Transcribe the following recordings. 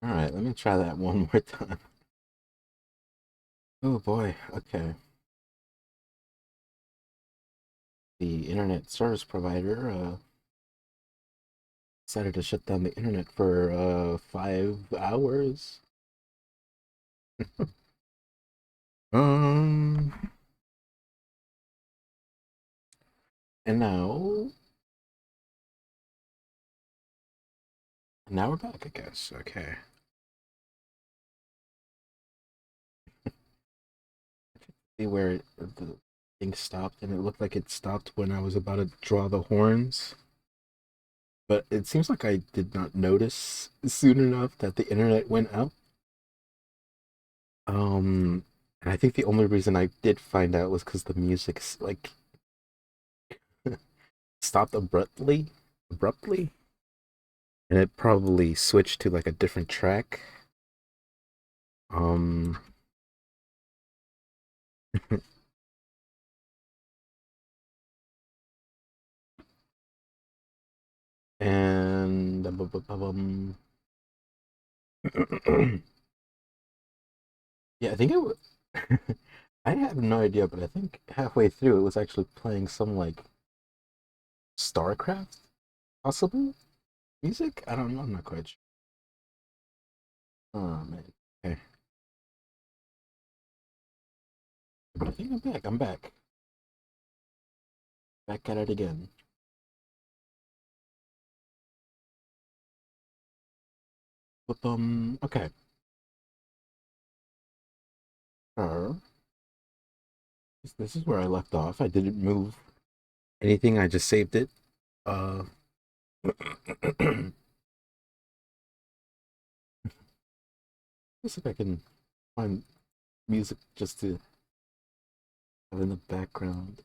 Alright, let me try that one more time. Oh boy, okay. The internet service provider decided to shut down the internet for 5 hours. Um, and now we're back, I guess. Okay. See where the thing stopped, and it looked like it stopped when I was about to draw the horns. But it seems like I did not notice soon enough that the internet went out. And I think the only reason I did find out was because the music like stopped abruptly, and it probably switched to like a different track. Um, and yeah, I think it was. I have no idea, but I think halfway through it was actually playing some like StarCraft possible music. I don't know. I'm not quite sure. Oh man. Okay, but I think I'm back. I'm back. Back at it again. But okay. Uh, this is where I left off. I didn't move anything. I just saved it. Uh, let's see if I can find music just to have in the background.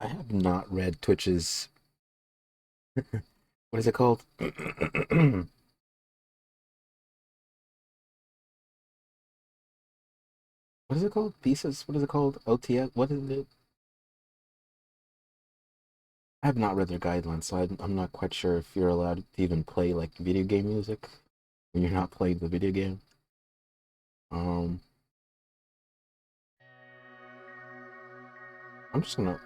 I have not read Twitch's. What is it called? What is it called? Thesis? What is it called? OTS? What is it? I have not read their guidelines, so I'm not quite sure if you're allowed to even play like video game music when you're not playing the video game. Um, I'm just gonna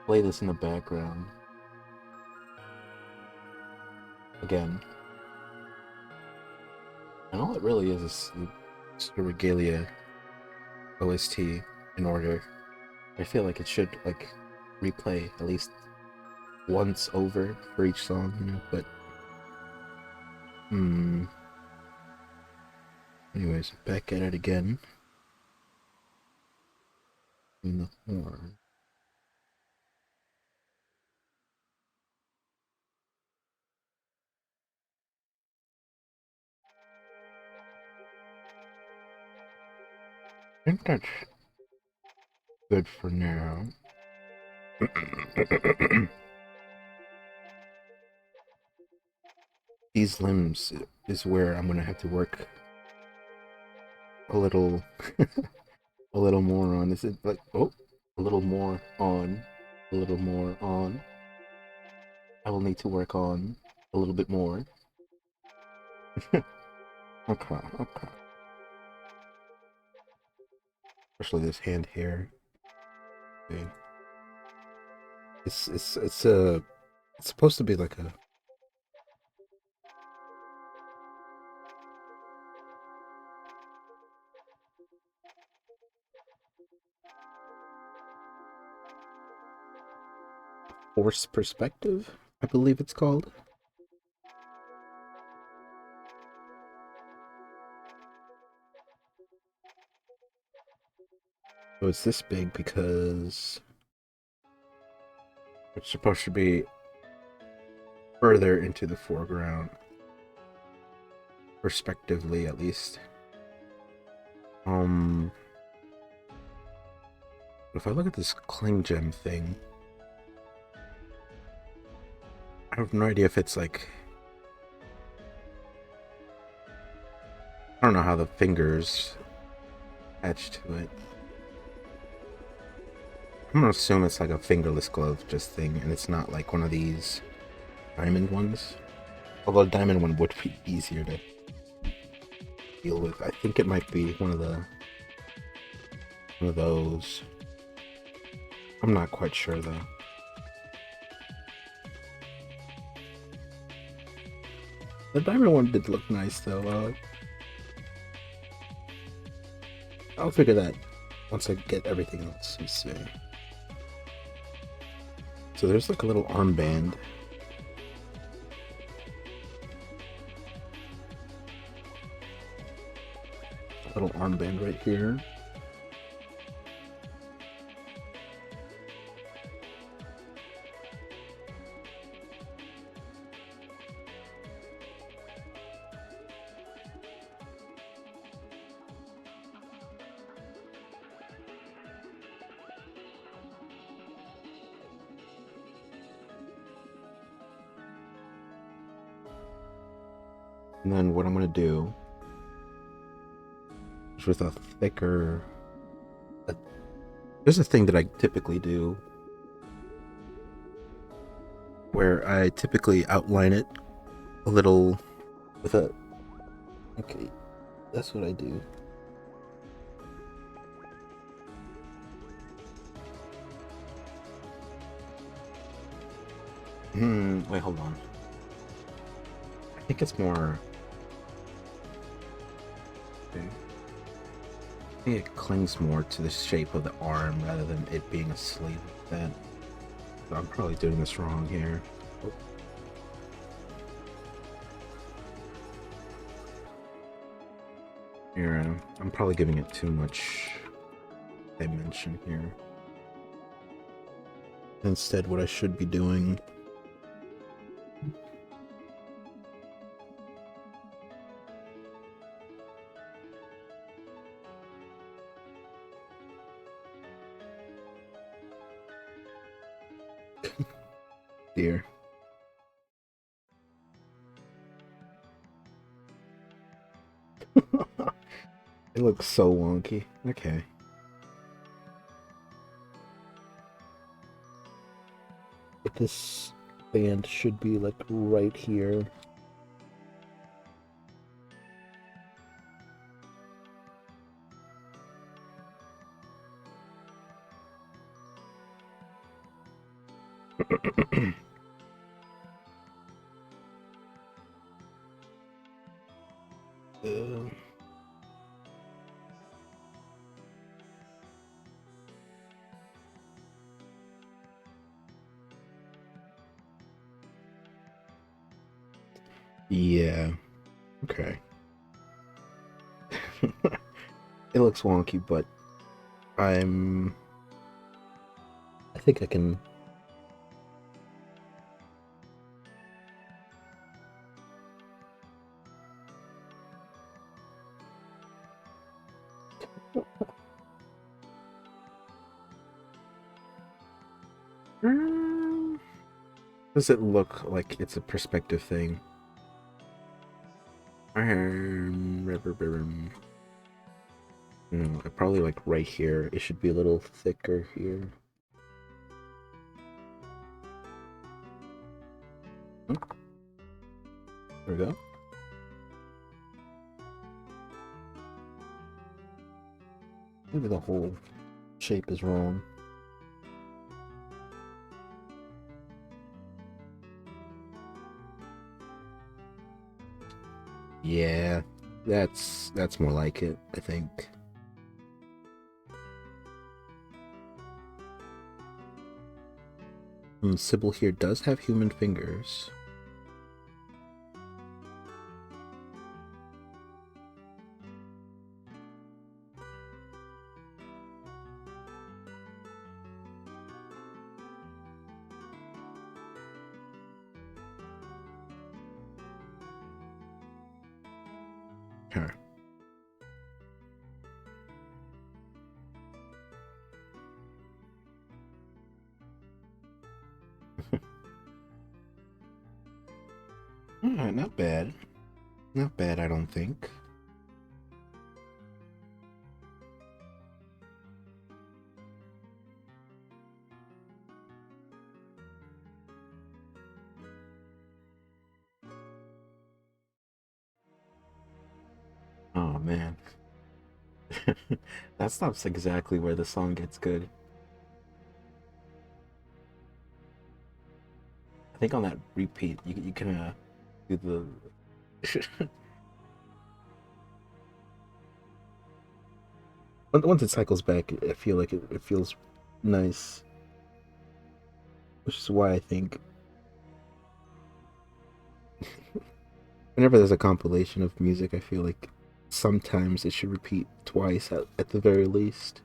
play this in the background again, and all it really is pseudoregalia OST in order. I feel like it should like replay at least once over for each song, But hmm. Anyways, back at it again in the horn. I think that's good for now. These limbs is where I'm gonna have to work a little, a little more on. Is it like a little more on, a little more on? I will need to work on a little bit more. Okay, okay. Especially this hand hair. Okay. It's supposed to be like a force perspective, I believe it's called. So it's this big because it's supposed to be further into the foreground, respectively at least. Um, if I look at this cling gem thing, I have no idea if it's like I don't know how the fingers attach to it. I'm gonna assume it's like a fingerless glove just thing, and it's not like one of these diamond ones. Although the diamond one would be easier to deal with. I think it might be one of those. I'm not quite sure though. The diamond one did look nice though. I'll figure that once I get everything else. Let's see. So there's like a little armband. A little armband right here. And then what I'm going to do is with a thicker... There's a thing that I typically do where I typically outline it a little with a... Okay, that's what I do. Wait, hold on. I think it's more... Okay. I think it clings more to the shape of the arm rather than it being a sleeve like that. So I'm probably doing this wrong here. Here, I'm probably giving it too much dimension here. Instead, what I should be doing... Dear. It looks so wonky. Okay. But this band should be like right here. uh, yeah. Okay. It looks wonky, but I think I can... Does it look like it's a perspective thing? No, probably like right here. It should be a little thicker here. There we go. Maybe the whole shape is wrong. Yeah, that's more like it, I think. Sybil here does have human fingers. Her. Alright, not bad. Not bad, I don't think. man. That stops exactly where the song gets good. I think on that repeat, you can do the once it cycles back, I feel like it feels nice, which is why I think whenever there's a compilation of music, I feel like sometimes it should repeat twice at the very least.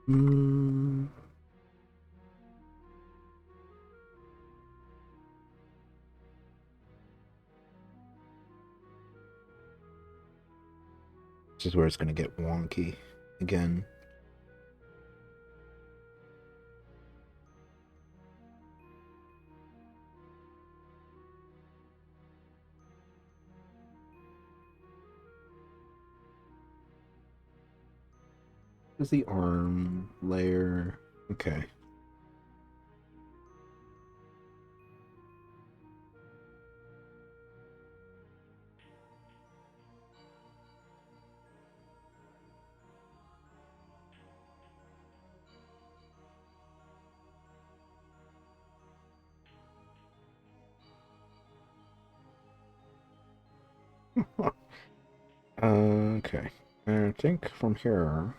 Mm, this is where it's gonna get wonky again. There's the arm layer. Okay. Okay. I think from here.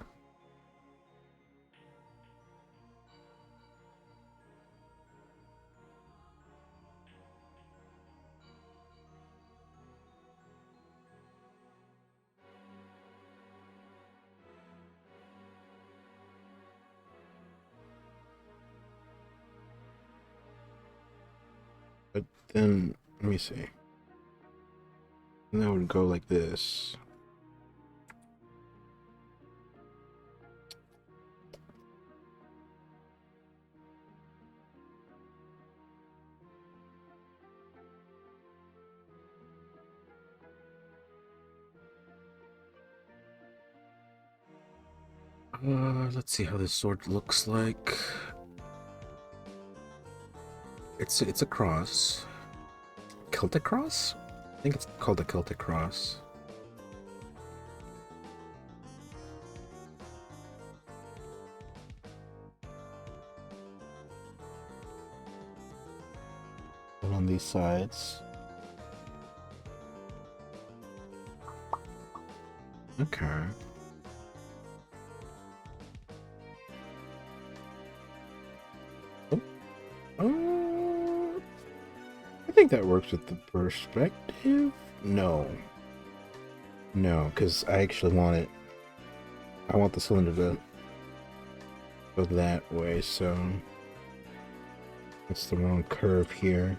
But then let me see. And that would go like this. Let's see how this sword looks like. It's a cross. Celtic cross? I think it's called a Celtic cross. And on these sides. Okay. Oh. I think that works with the perspective. No. No, because I actually want it. I want the cylinder to go that way, so that's the wrong curve here.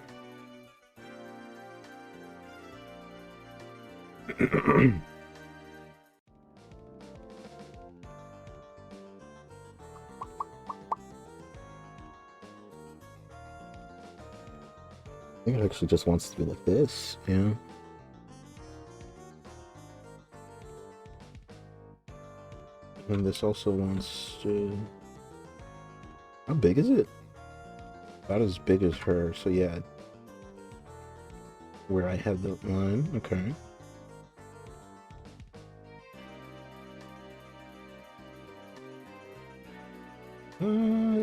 I think it actually just wants to be like this, yeah. And this also wants to... How big is it? About as big as her, so yeah. Where I have the line, okay.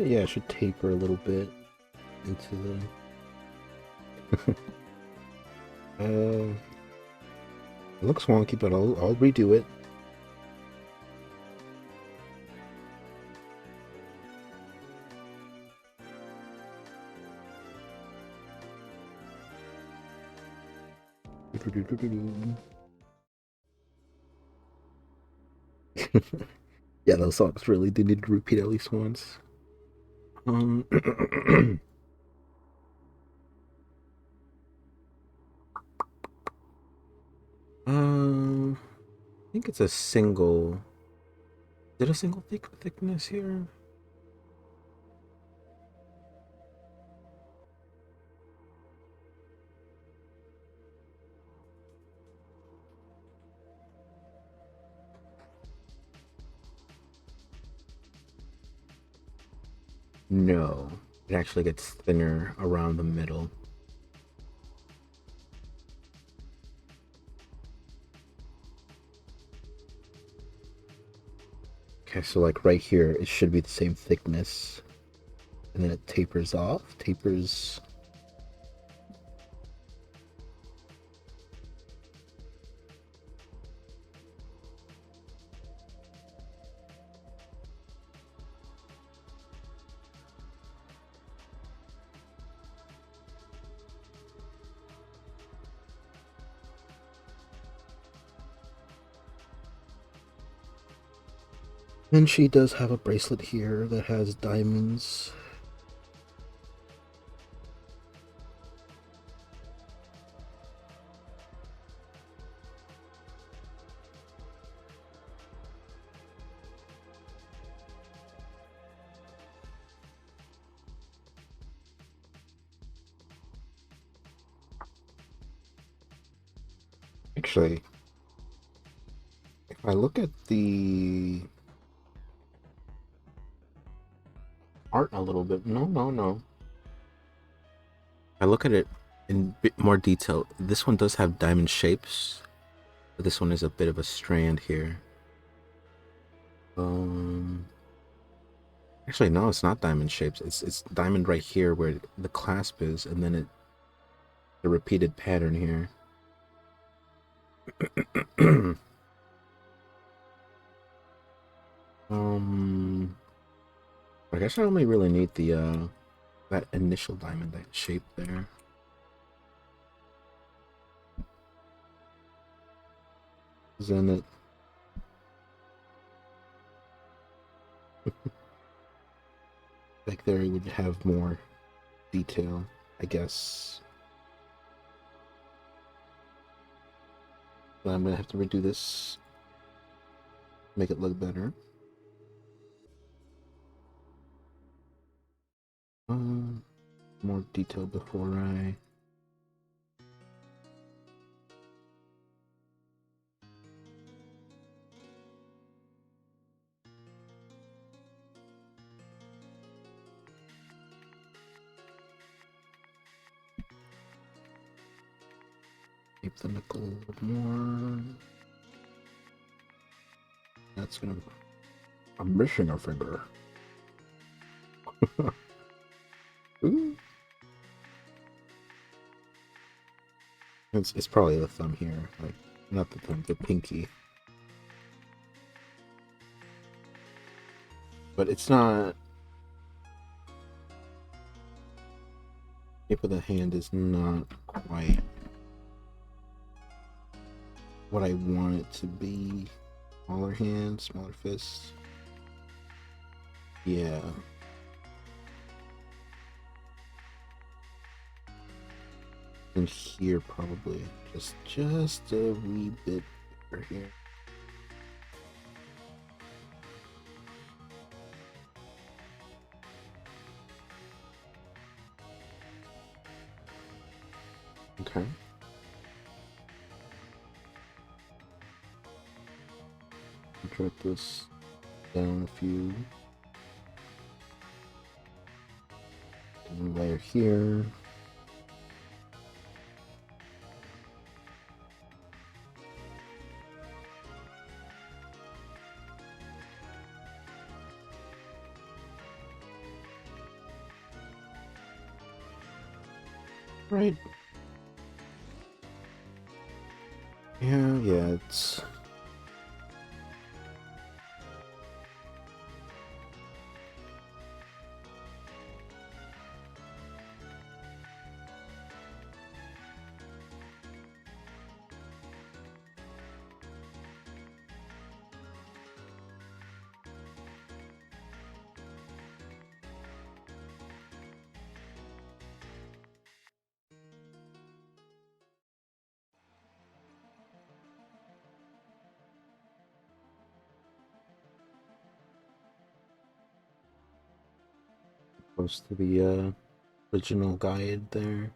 Yeah, I should taper a little bit into the... it looks wonky, but I'll redo it. Yeah, those songs really do need to repeat at least once. Um, I think it's a single. Is it a single thickness here? No, it actually gets thinner around the middle. Okay, so like right here, it should be the same thickness, and then it tapers off, tapers. And she does have a bracelet here that has diamonds. Actually, if I look at the art a little bit, no. I look at it in a bit more detail. This one does have diamond shapes, but this one is a bit of a strand here. Um, Actually, no, it's not diamond shapes. It's diamond right here where the clasp is, and then the repeated pattern here. um, I guess I only really need the that initial diamond, that shape there. Then it like there would have more detail, I guess. But I'm gonna have to redo this, make it look better. More detail before I. Keep the nickel a little more. That's gonna. I'm missing a finger. Ooh. It's probably the thumb here, like not the thumb, the pinky. But it's not. Shape of the hand is not quite what I want it to be. Smaller hand, smaller fist. Yeah. And here probably just a wee bit bigger here. Okay. Drop this down a few. And layer here. Right. Yeah, it's close to the original guide there.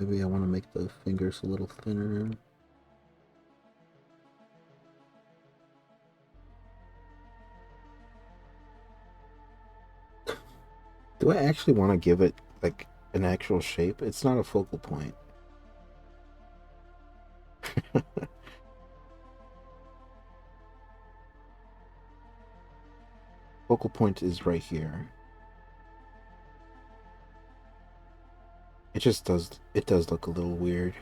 Maybe I want to make the fingers a little thinner. Do I actually want to give it like an actual shape? It's not a focal point. Focal point is right here. It does look a little weird.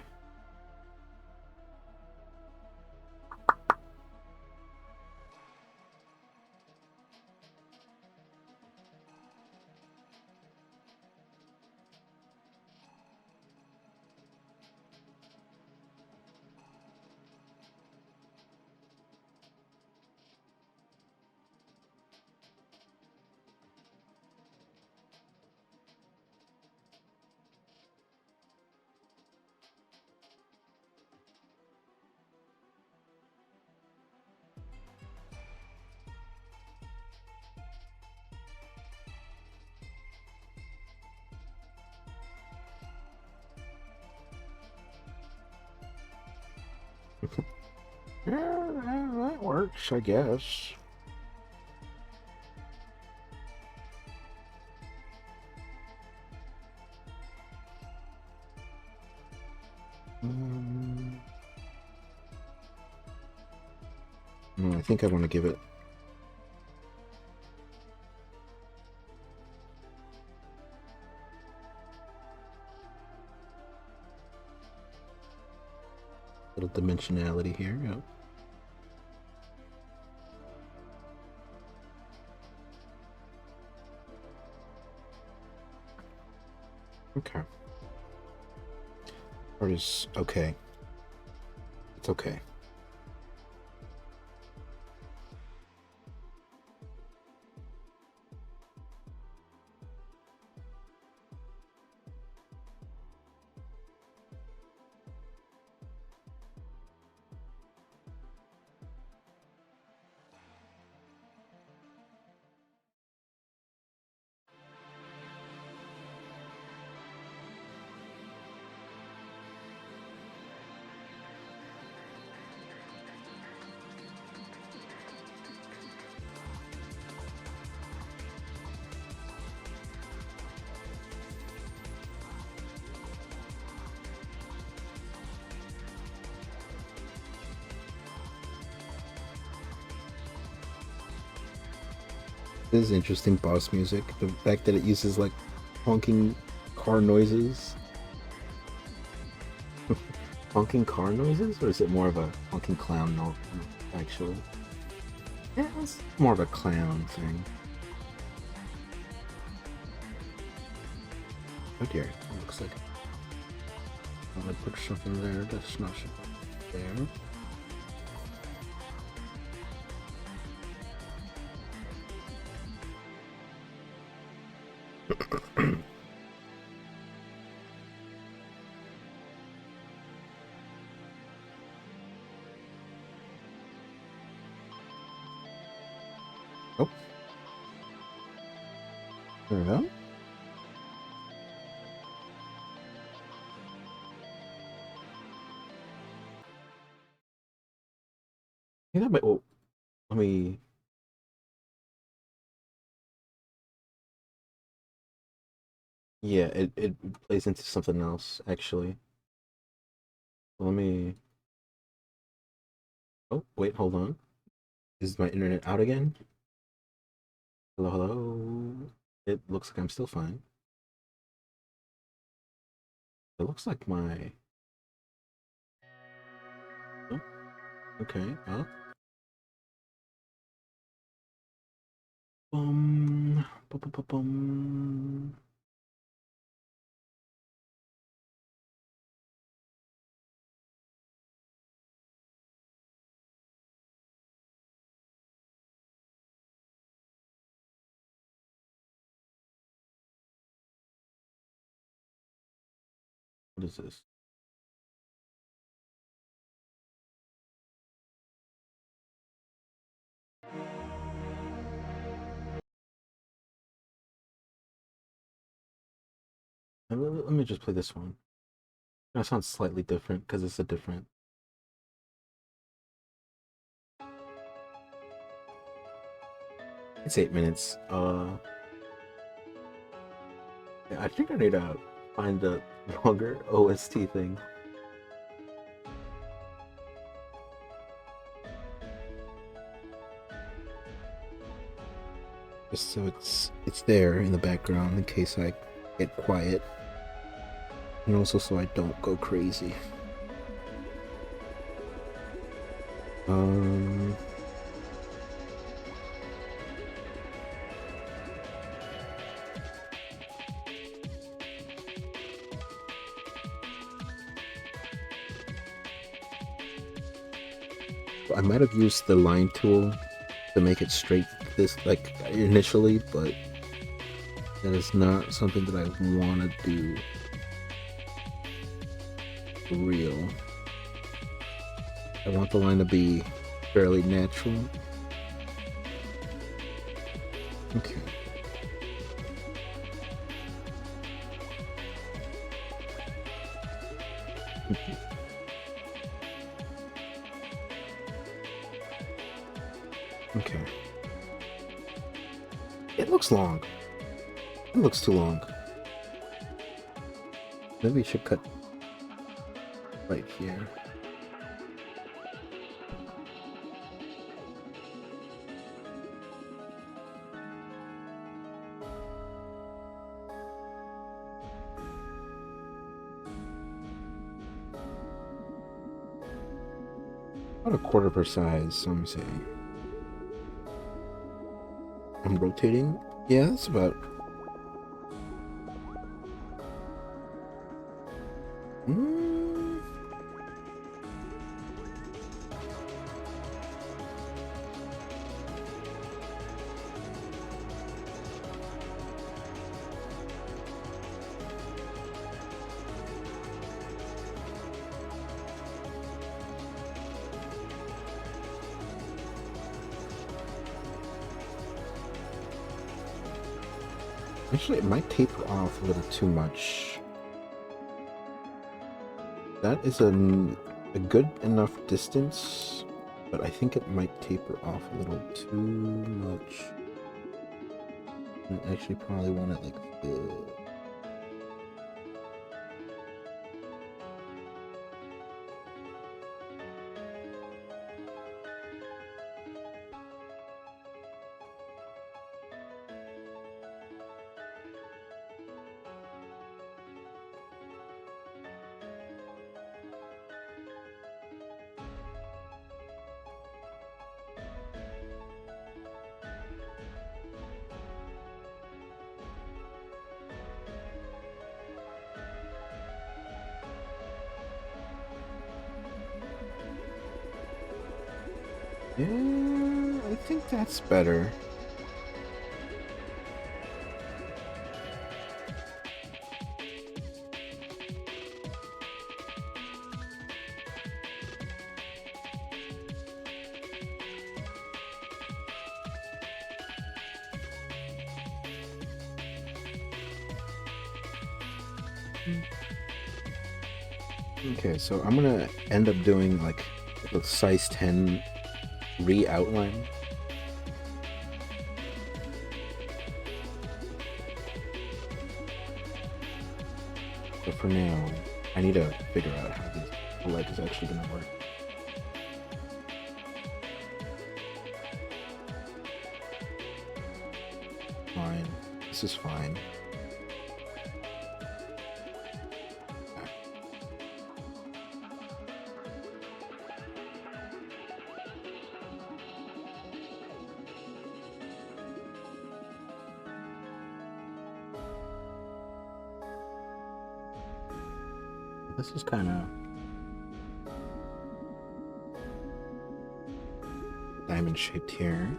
Yeah, that works, I guess. Um, I think I want to give it. A little dimensionality here. Yeah. Okay. Art is okay. It's okay. This is interesting boss music. The fact that it uses like honking car noises. Honking car noises? Or is it more of a honking clown note, actually? Yeah, it's more of a clown thing. Oh dear, it looks like I put something there that's not there. Oh, there we go. Yeah, but oh, let me. Yeah, it plays into something else actually. Let me. Oh, wait, hold on. Is my internet out again? Hello, hello. It looks like I'm still fine. It looks like my. Oh, okay. Well, bum. What is this? Let me just play this one. That sounds slightly different because it's a different. It's 8 minutes. Yeah, I think I need to find a longer OST thing. Just so it's there in the background in case I get quiet. And also so I don't go crazy. Um I might have used the line tool to make it straight this like initially, but that is not something that I want to do for real. I want the line to be fairly natural. Okay. Okay. It looks long. It looks too long. Maybe we should cut right here. About a quarter of her size, so I'm saying. I'm rotating. Yeah, that's about. Mm. Actually, it might taper off a little too much. That is a good enough distance, but I think it might taper off a little too much. I actually probably want it like this. Yeah, I think that's better. Okay, so I'm gonna end up doing like the size 10 re-outline. But for now, I need to figure out how this leg is actually gonna work. Fine. This is fine. This is kind of diamond shaped here.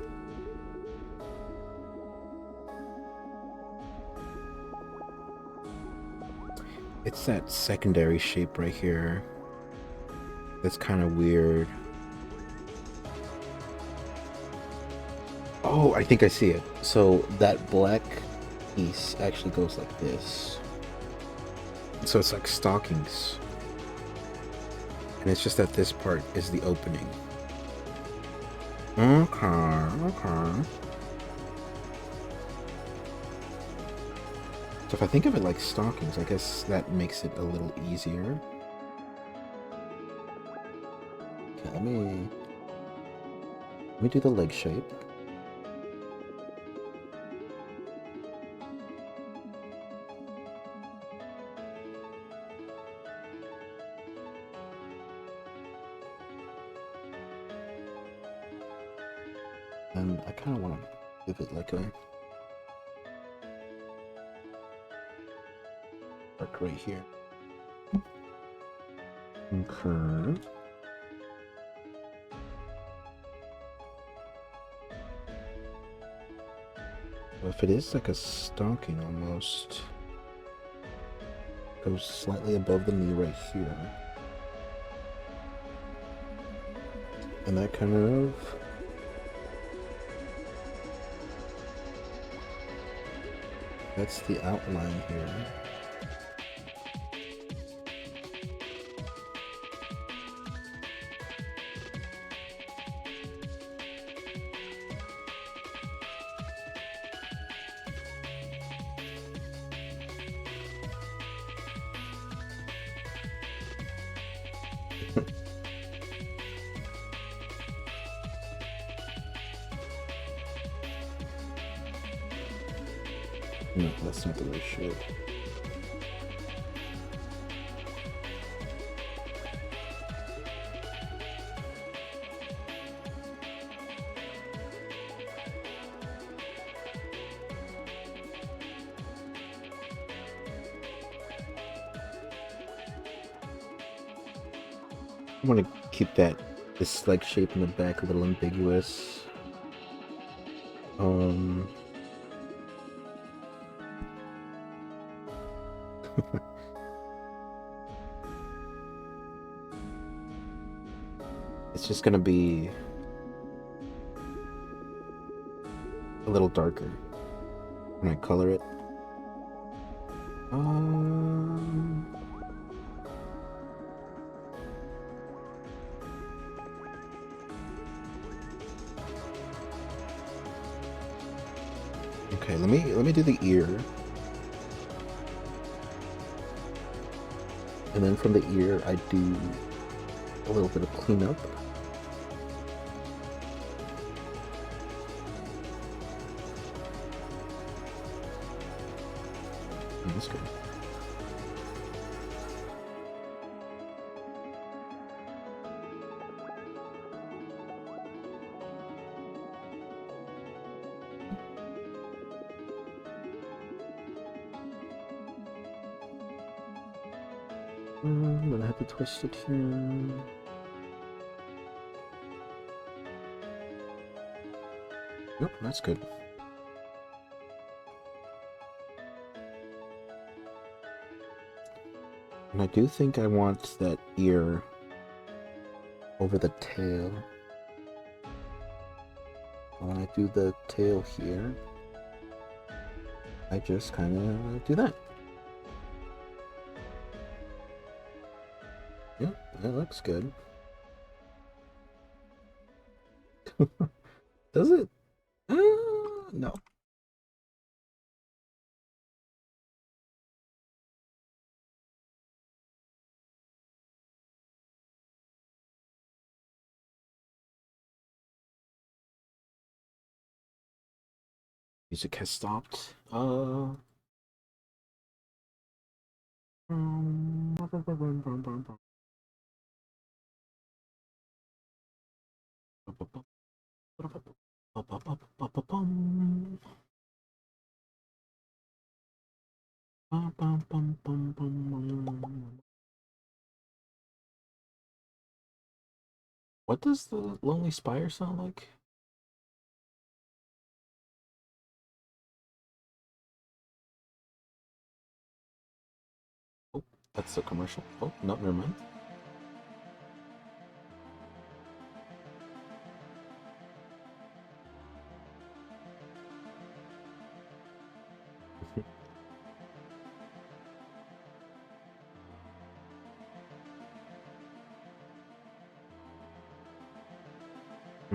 It's that secondary shape right here. That's kind of weird. Oh, I think I see it. So that black piece actually goes like this. So it's like stockings. And it's just that this part is the opening. Okay. So if I think of it like stockings, I guess that makes it a little easier. Okay, let me do the leg shape. And I kind of want to give it like a arc right here. Okay. Well, if it is like a stocking almost, goes slightly above the knee right here. And that kind of that's the outline here. No, that's not the right shape. I want to keep this leg shape in the back a little ambiguous. It's just gonna be a little darker when I color it. Okay, let me do the ear. And then from the ear I do a little bit of cleanup. That's good. I'm gonna have to twist it here. Yep, that's good. And I do think I want that ear over the tail. When I do the tail here, I just kind of do that. Yep, that looks good. Does it? No. Music has stopped. What does the Lonely Spire sound like? Oh, that's the commercial. Oh, no, never mind.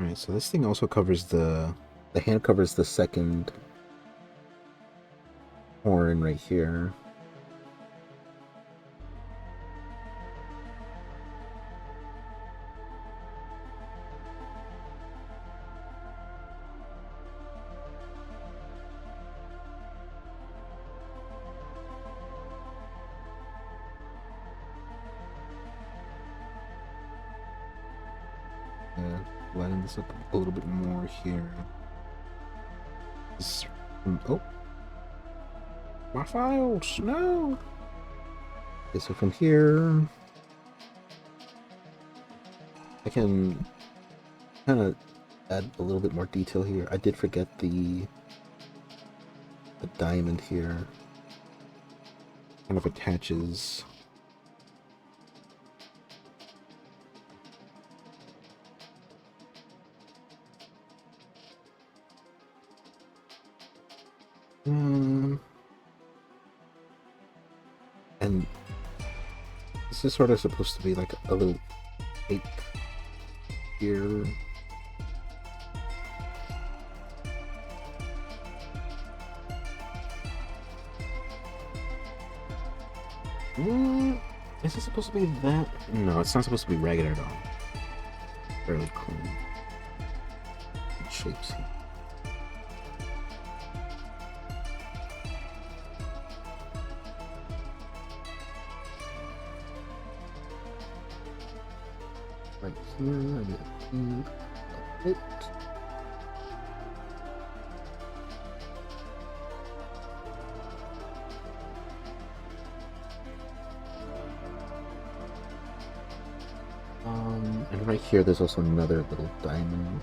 Alright, so this thing also covers the hand covers the second horn right here. Lighten this up a little bit more here. Oh, my files, no. Okay, so from here, I can kind of add a little bit more detail here. I did forget the diamond here. Kind of attaches. And this is sort of supposed to be like a little cape here. Is it supposed to be that? No, it's not supposed to be ragged at all. Fairly clean. Good shapes here. Right here, I get a cube of it. And right here, there's also another little diamond.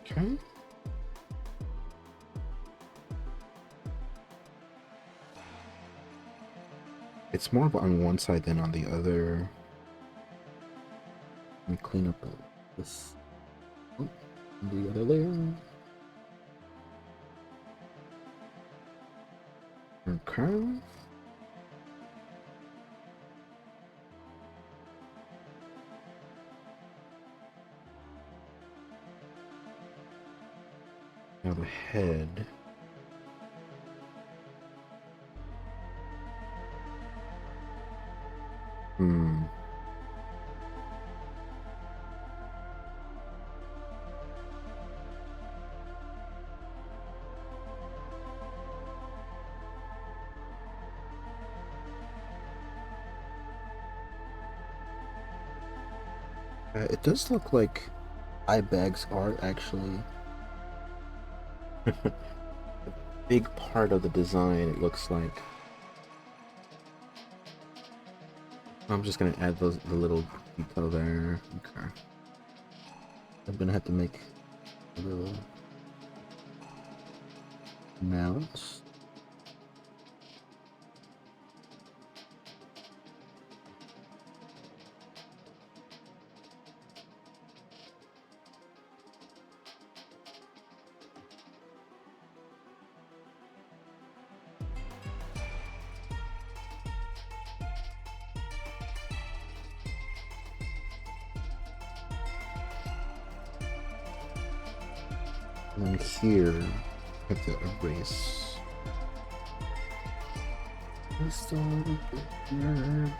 Okay. It's more on one side than on the other. Let me clean up this. Oh, the other layer. Okay. Now the head. It does look like eye bags are actually a big part of the design, it looks like. I'm just gonna add the little detail there. Okay. I'm gonna have to make a little mounts. And then here, I have to erase this one here.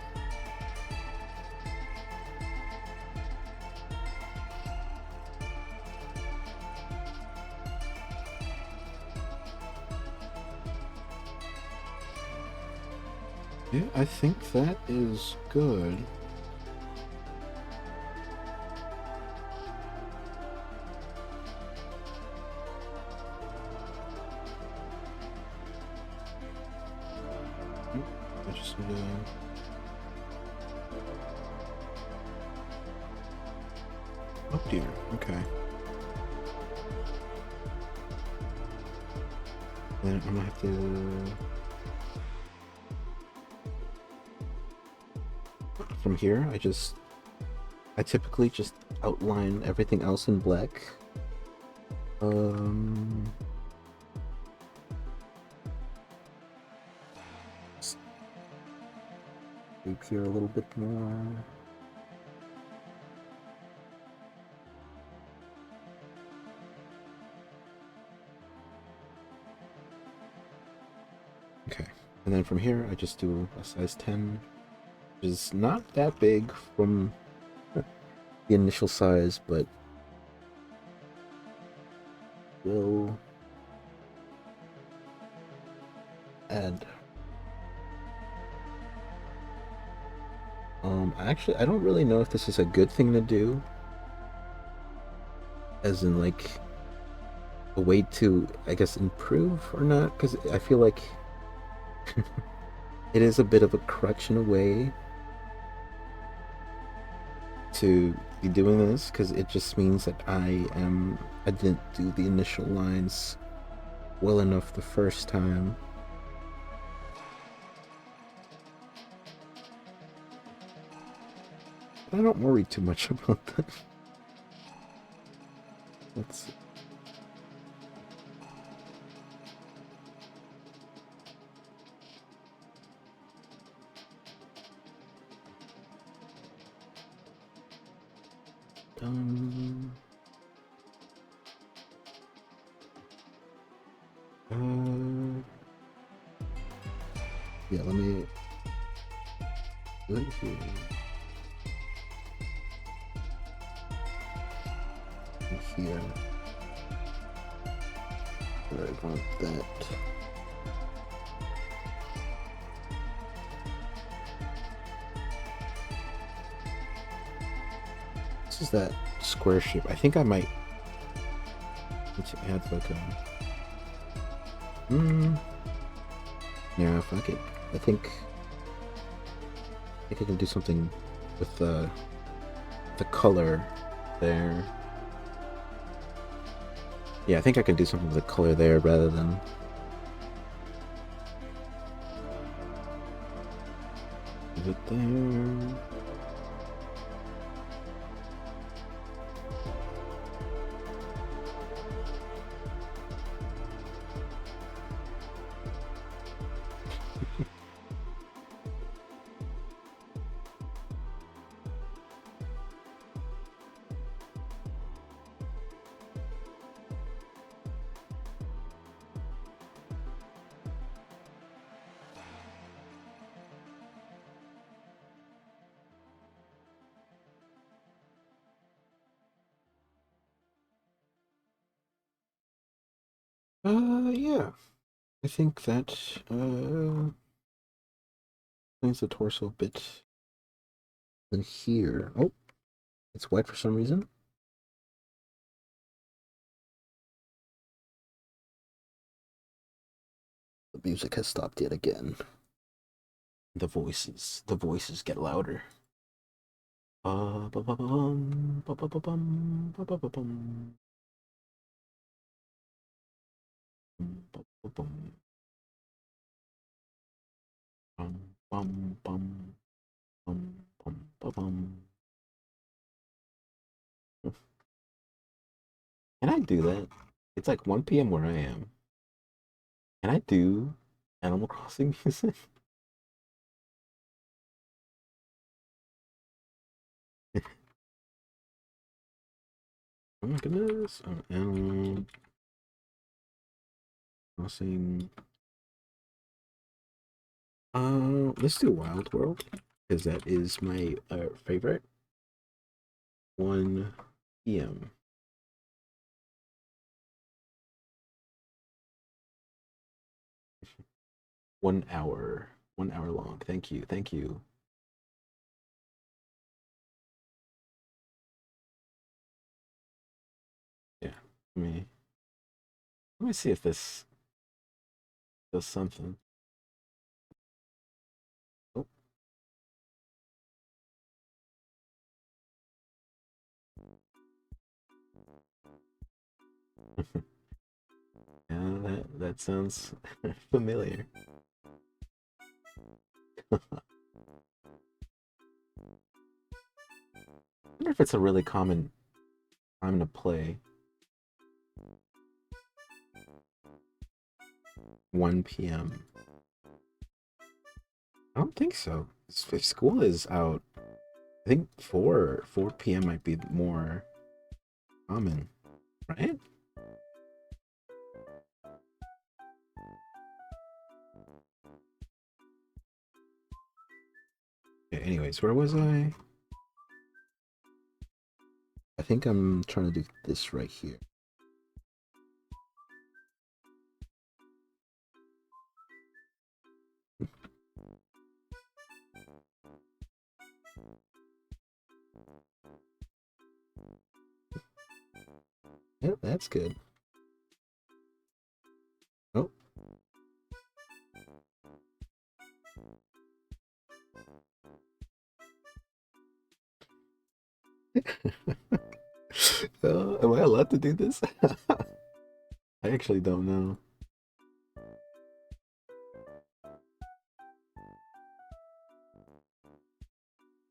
Yeah, I think that is good. I just need to... Oh dear, okay. Then I'm gonna have to... From here, I just I typically just outline everything else in black. Um, Shape here a little bit more. Okay, and then from here I just do a size 10, which is not that big from the initial size, but will add. Actually, I don't really know if this is a good thing to do, as in like a way to, I guess, improve or not, because I feel like it is a bit of a crutch in a way to be doing this, because it just means that I didn't do the initial lines well enough the first time. But I don't worry too much about that. Let's see. Um, uh, yeah, let me do it here. And here. Where I want that. This is that square shape. I think I might need to add like a. Yeah, fuck it. I think I can do something with the color there. Yeah, I think I can do something with the color there rather than leave it there. Yeah. I think that cleans the torso a bit. Then here. Oh, it's white for some reason. The music has stopped yet again. The voices get louder. Ba-ba-bum, ba-ba-ba-bum, ba-ba-ba-bum, ba-ba-bum, bum, bum, bum, bum, bum, ba-bum. Can I do that? It's like 1 p.m. where I am. Can I do Animal Crossing music? Oh my goodness. Animal Crossing. Let's do Wild World, because that is my favorite. 1 p.m. 1 hour. 1 hour long. Thank you. Thank you. Yeah. Let me let me see if this does something. Oh. Yeah, that sounds familiar. if it's a really common time to play. 1 p.m. I don't think so. If school is out, I think 4 p.m. might be more common, right? Okay, anyways, where was I? I think I'm trying to do this right here. Yep, that's good. Oh. Am I allowed to do this? I actually don't know.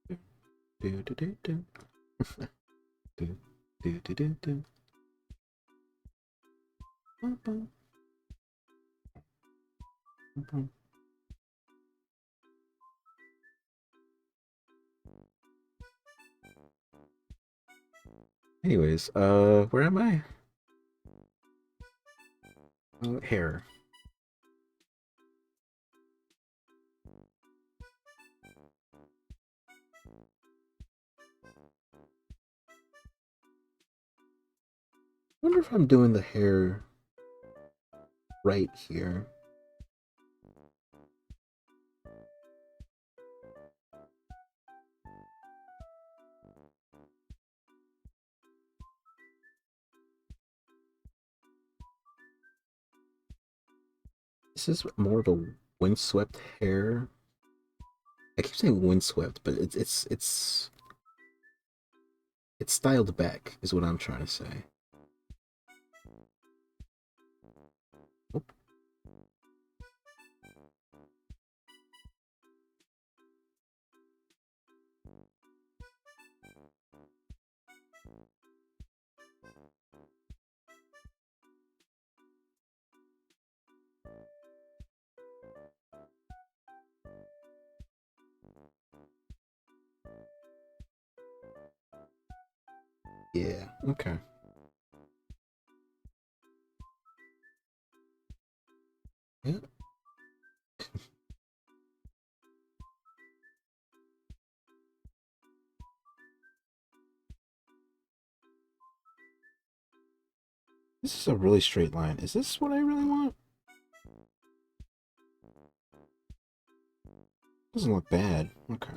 Do do do do do do do do do. Bum, bum, bum, bum. Anyways, where am I? Hair. I wonder if I'm doing the hair right here. This is more of a windswept hair. I keep saying windswept, but it's styled back, is what I'm trying to say. Oop. Yeah, okay. Yeah. This is a really straight line. Is this what I really want? Doesn't look bad. Okay.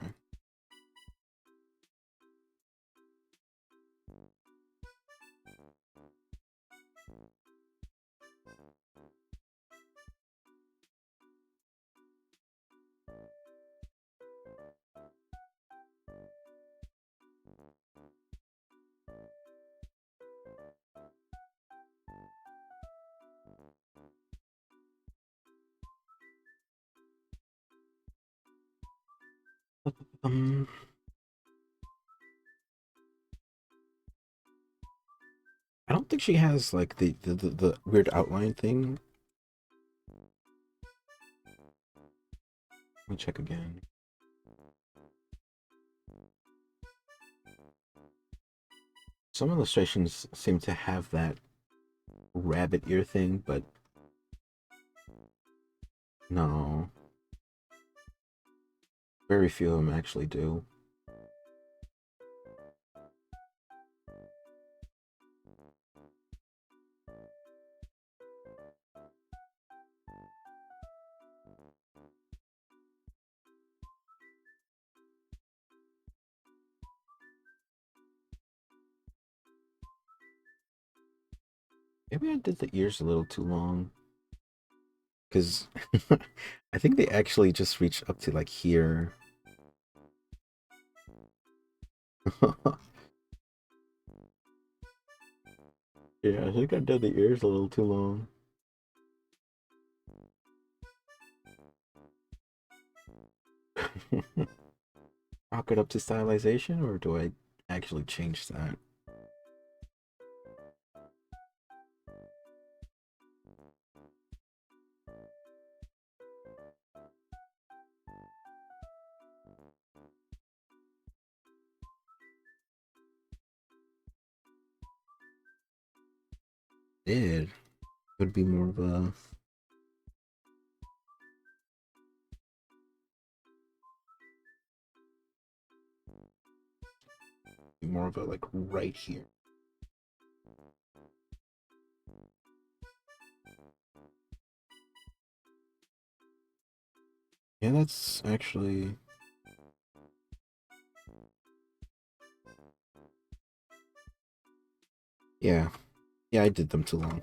Um, I don't think she has like the weird outline thing. Let me check again. Some illustrations seem to have that rabbit ear thing, but no. Very few of them actually do. Maybe I did the ears a little too long. Because I think they actually just reach up to like here. Yeah, I think I did the ears a little too long. Rock it up to stylization, or do I actually change that. It would be more of a like right here. Yeah, that's actually yeah. Yeah, I did them too long.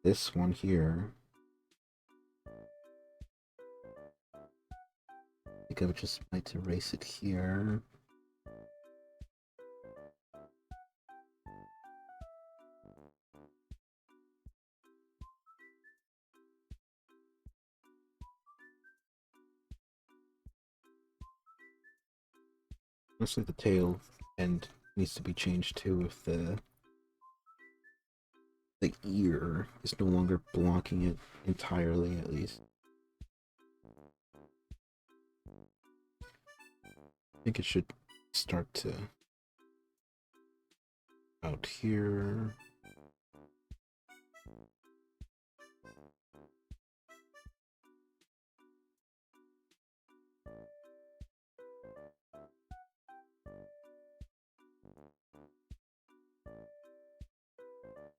This one here, I think I would just might erase it here. Honestly, the tail end needs to be changed too if the ear is no longer blocking it entirely, at least. I think it should start to out here.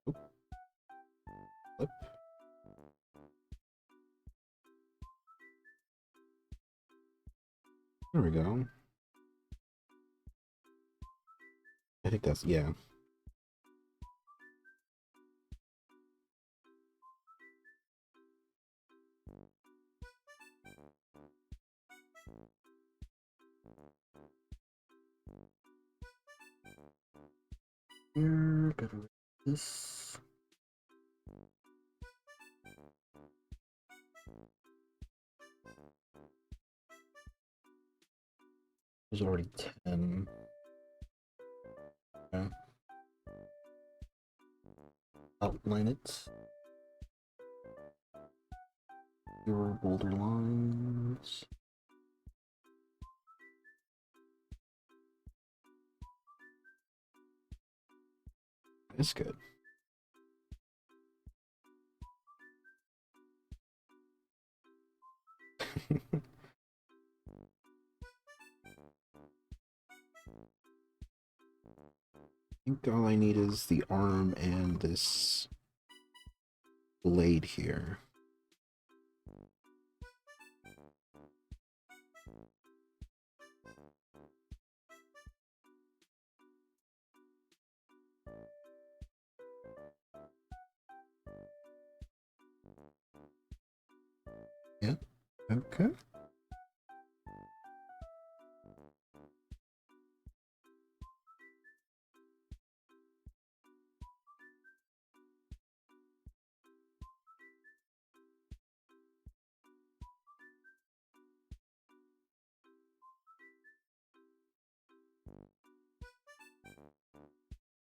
Oop, flip. There we go. I think that's yeah. Here, gotta this. There's already 10. Yeah. Outline it. Your boulder lines. That's good. I think all I need is the arm and this blade here. Yeah. Okay.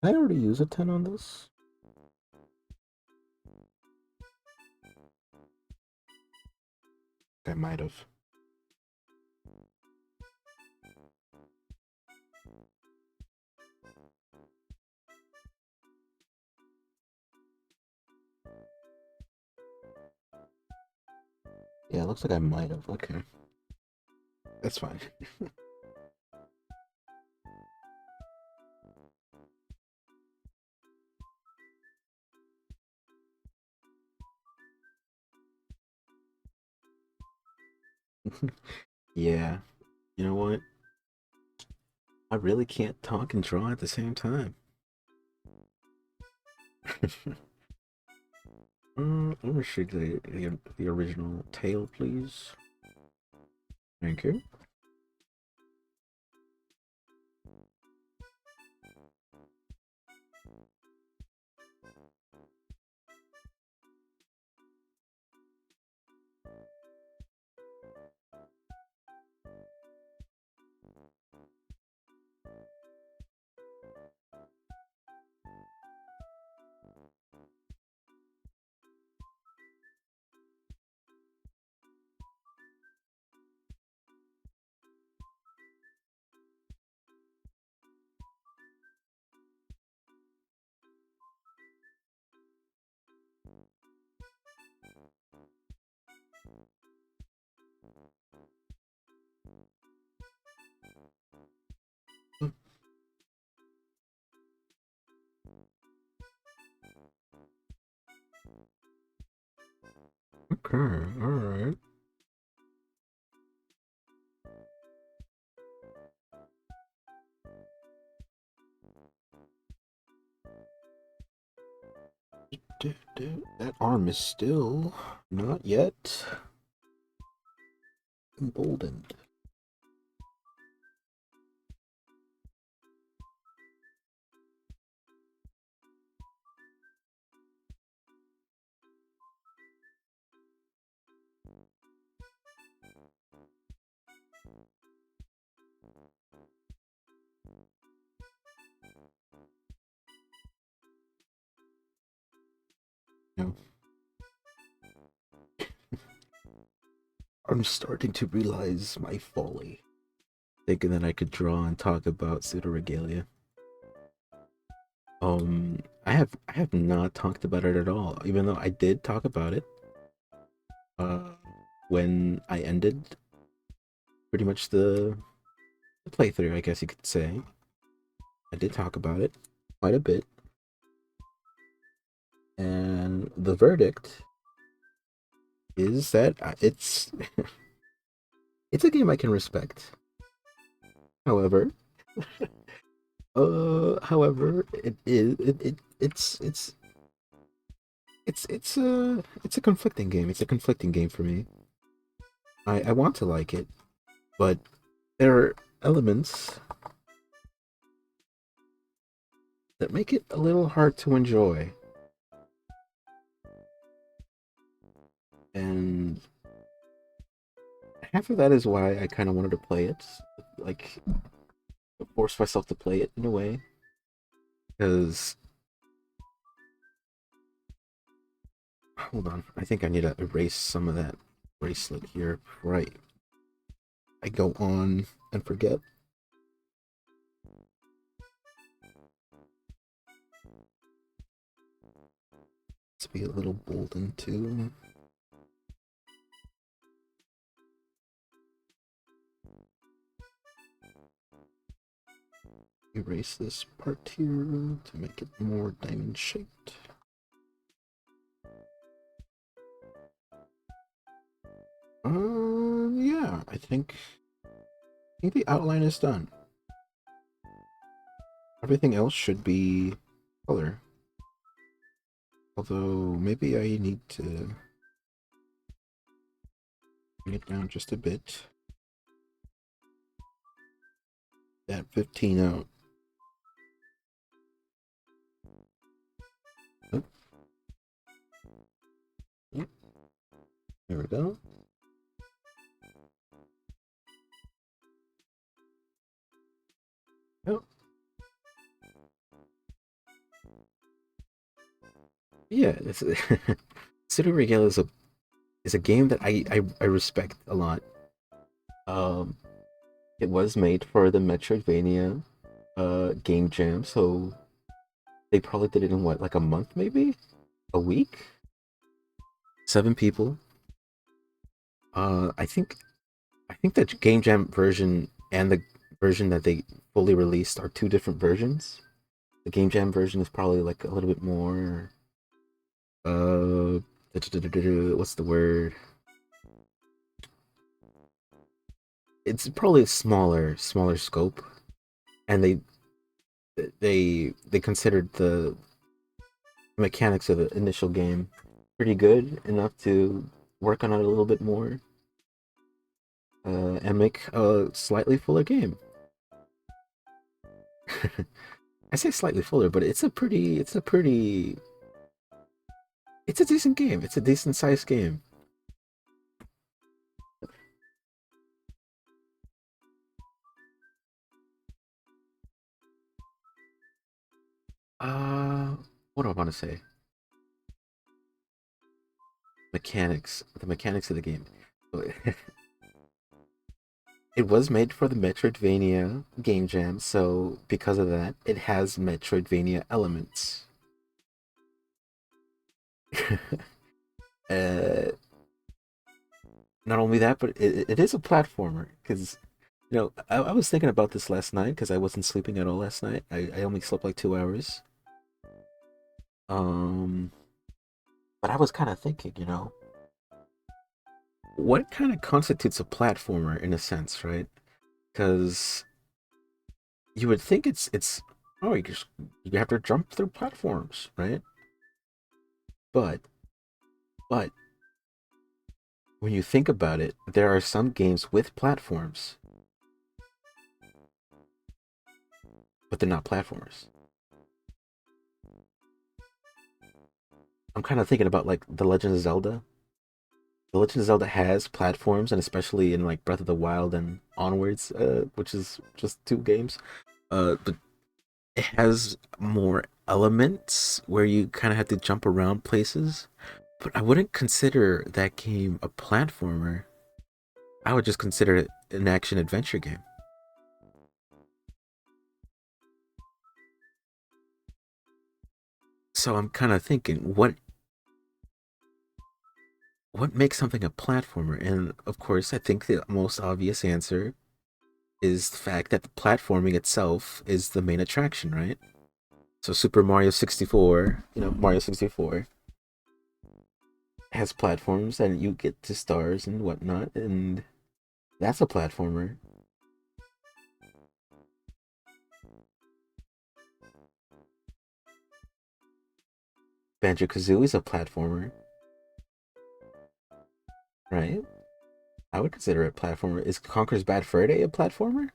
I already use a 10 on this. I might have. Yeah, looks like I might have. Okay. That's fine. Yeah, you know what? I really can't talk and draw at the same time. Let me see the original tail, please. Thank you. Okay, alright. That arm is still not yet emboldened. No, I'm starting to realize my folly, thinking that I could draw and talk about pseudoregalia. I have not talked about it at all, even though I did talk about it. Uh, when I ended pretty much the playthrough, I guess you could say. I did talk about it quite a bit, and the verdict is that it's a game I can respect. However, however, it's a conflicting game. It's a conflicting game for me. I want to like it, but there are elements that make it a little hard to enjoy, and half of that is why I kind of wanted to play it, like force myself to play it in a way, because hold on, I think I need to erase some of that bracelet here before I go on and forget. Let's be a little bolden too. Erase this part here to make it more diamond shaped. Yeah, I think the outline is done. Everything else should be color. Although maybe I need to bring it down just a bit. That 15 out. Oh, yep, there we go. Oh, yeah, it's City Regal is a game that I respect a lot. Um, it was made for the Metroidvania game jam, so they probably did it in what, like a month maybe? A week? 7 people. I think that game jam version and the version that they fully released are two different versions. The game jam version is probably like a little bit more uh what's the word? it's probably a smaller scope, and they considered the mechanics of the initial game pretty good enough to work on it a little bit more and make a slightly fuller game. I say slightly fuller, but it's a decent game. It's a decent sized game. Uh, what do I want to say? The mechanics of the game. It was made for the Metroidvania game jam, so because of that, it has Metroidvania elements. uh, Not only that, but it is a platformer because I was thinking about this last night because I wasn't sleeping at all last night. I only slept like 2 hours. Um, but I was kind of thinking, what kind of constitutes a platformer in a sense, right? Because you would think it's oh you have to jump through platforms, right? But but when you think about it, there are some games with platforms, but they're not platformers. I'm kind of thinking about like The Legend of Zelda. The Legend of Zelda has platforms, and especially in like Breath of the Wild and onwards, which is just two games. But it has more elements where you kind of have to jump around places. But I wouldn't consider that game a platformer. I would just consider it an action adventure game. So I'm kind of thinking, what makes something a platformer? And of course, I think the most obvious answer is the fact that the platforming itself is the main attraction, right? So Super Mario 64, Mario 64 has platforms and you get to stars and whatnot, and that's a platformer. Banjo Kazooie is a platformer, right? I would consider it a platformer. Is Conker's Bad Fur Day a platformer?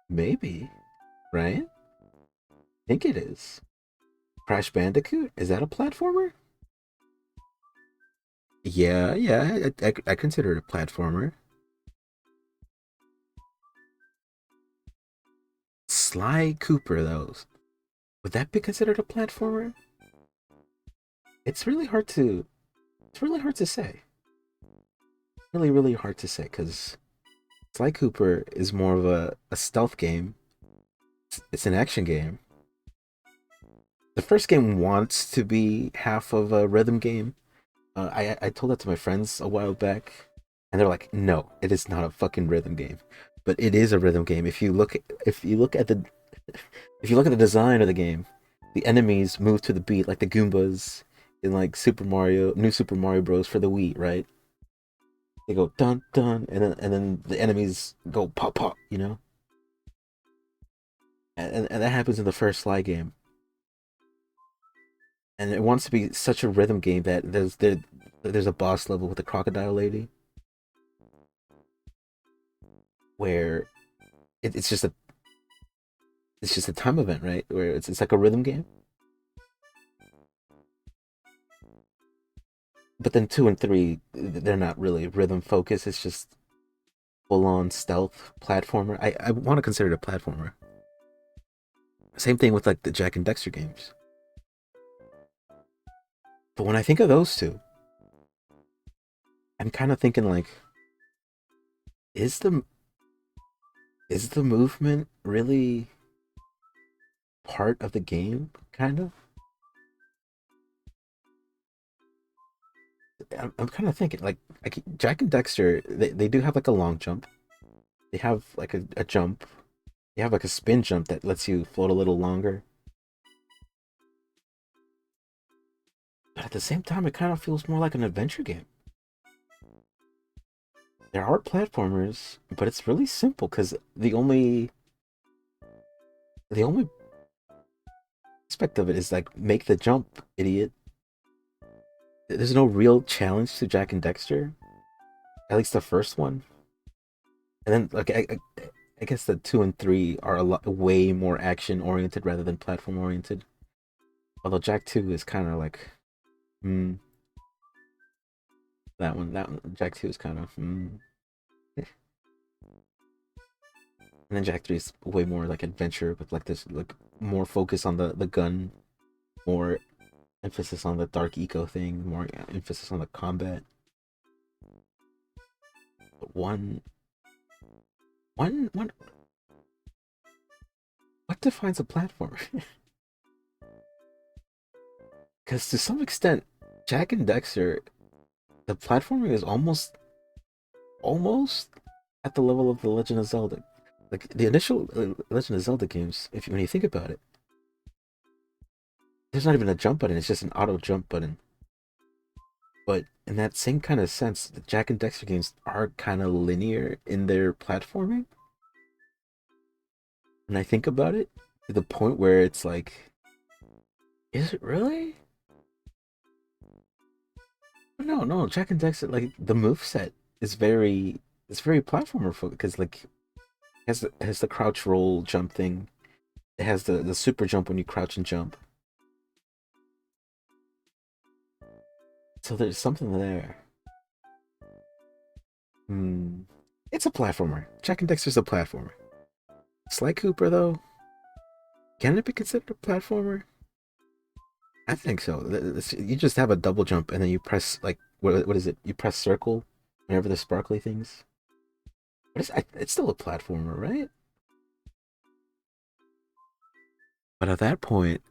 Maybe, right? I think it is. Crash Bandicoot, is that a platformer? Yeah, yeah, I consider it a platformer. Sly Cooper, though, would that be considered a platformer? It's really hard to it's really hard to say. Really hard to say because Sly Cooper is more of a stealth game. It's an action game. The first game wants to be half of a rhythm game. I told that to my friends a while back, and they're like, "No, it is not a fucking rhythm game." But it is a rhythm game. If you look at the if you look at the design of the game, the enemies move to the beat like the Goombas in like New Super Mario Bros. For the Wii, right? They go dun dun, and then the enemies go pop pop, and that happens in the first Sly game. And it wants to be such a rhythm game that there's a boss level with the crocodile lady where it's just a time event, right? Where it's like a rhythm game. But then two and three, they're not really rhythm focused. It's just full on stealth platformer. I want to consider it a platformer. Same thing with like the Jack and Dexter games. But when I think of those two, I'm kind of thinking like, is the is the movement really part of the game? Kind of. I'm kind of thinking like Jack and Dexter. They do have like a long jump. They have like a jump. They have like a spin jump that lets you float a little longer. But at the same time, it kind of feels more like an adventure game. there are platformers, but it's really simple because the only aspect of it is like make the jump, idiot. There's no real challenge to Jack and Dexter, at least the first one. And then like I guess the two and three are a lot way more action oriented rather than platform oriented. Although Jack 2 is kind of like, hmm, that one, Jack 2 is kind of, and then Jack 3 is way more like adventure with like this, like more focus on the gun, more emphasis on the dark eco thing, more emphasis on the combat. But one, what defines a platformer? Because to some extent, Jack and Dexter, the platforming is almost at the level of the Legend of Zelda. Like the initial Legend of Zelda games, when you think about it, there's not even a jump button; it's just an auto jump button. But in that same kind of sense, the Jack and Dexter games are kind of linear in their platforming. And I think about it to the point where it's like, is it really? No, no. Jack and Dexter, like the move set is very platformer focused because like has the crouch roll jump thing. It has the super jump when you crouch and jump. So there's something there. Hmm. It's a platformer. Jack and Dexter's a platformer. Sly Cooper though, can it be considered a platformer? I think so. You just have a double jump and then you press like what is it? You press circle whenever the sparkly things. But it's still a platformer, right? But at that point,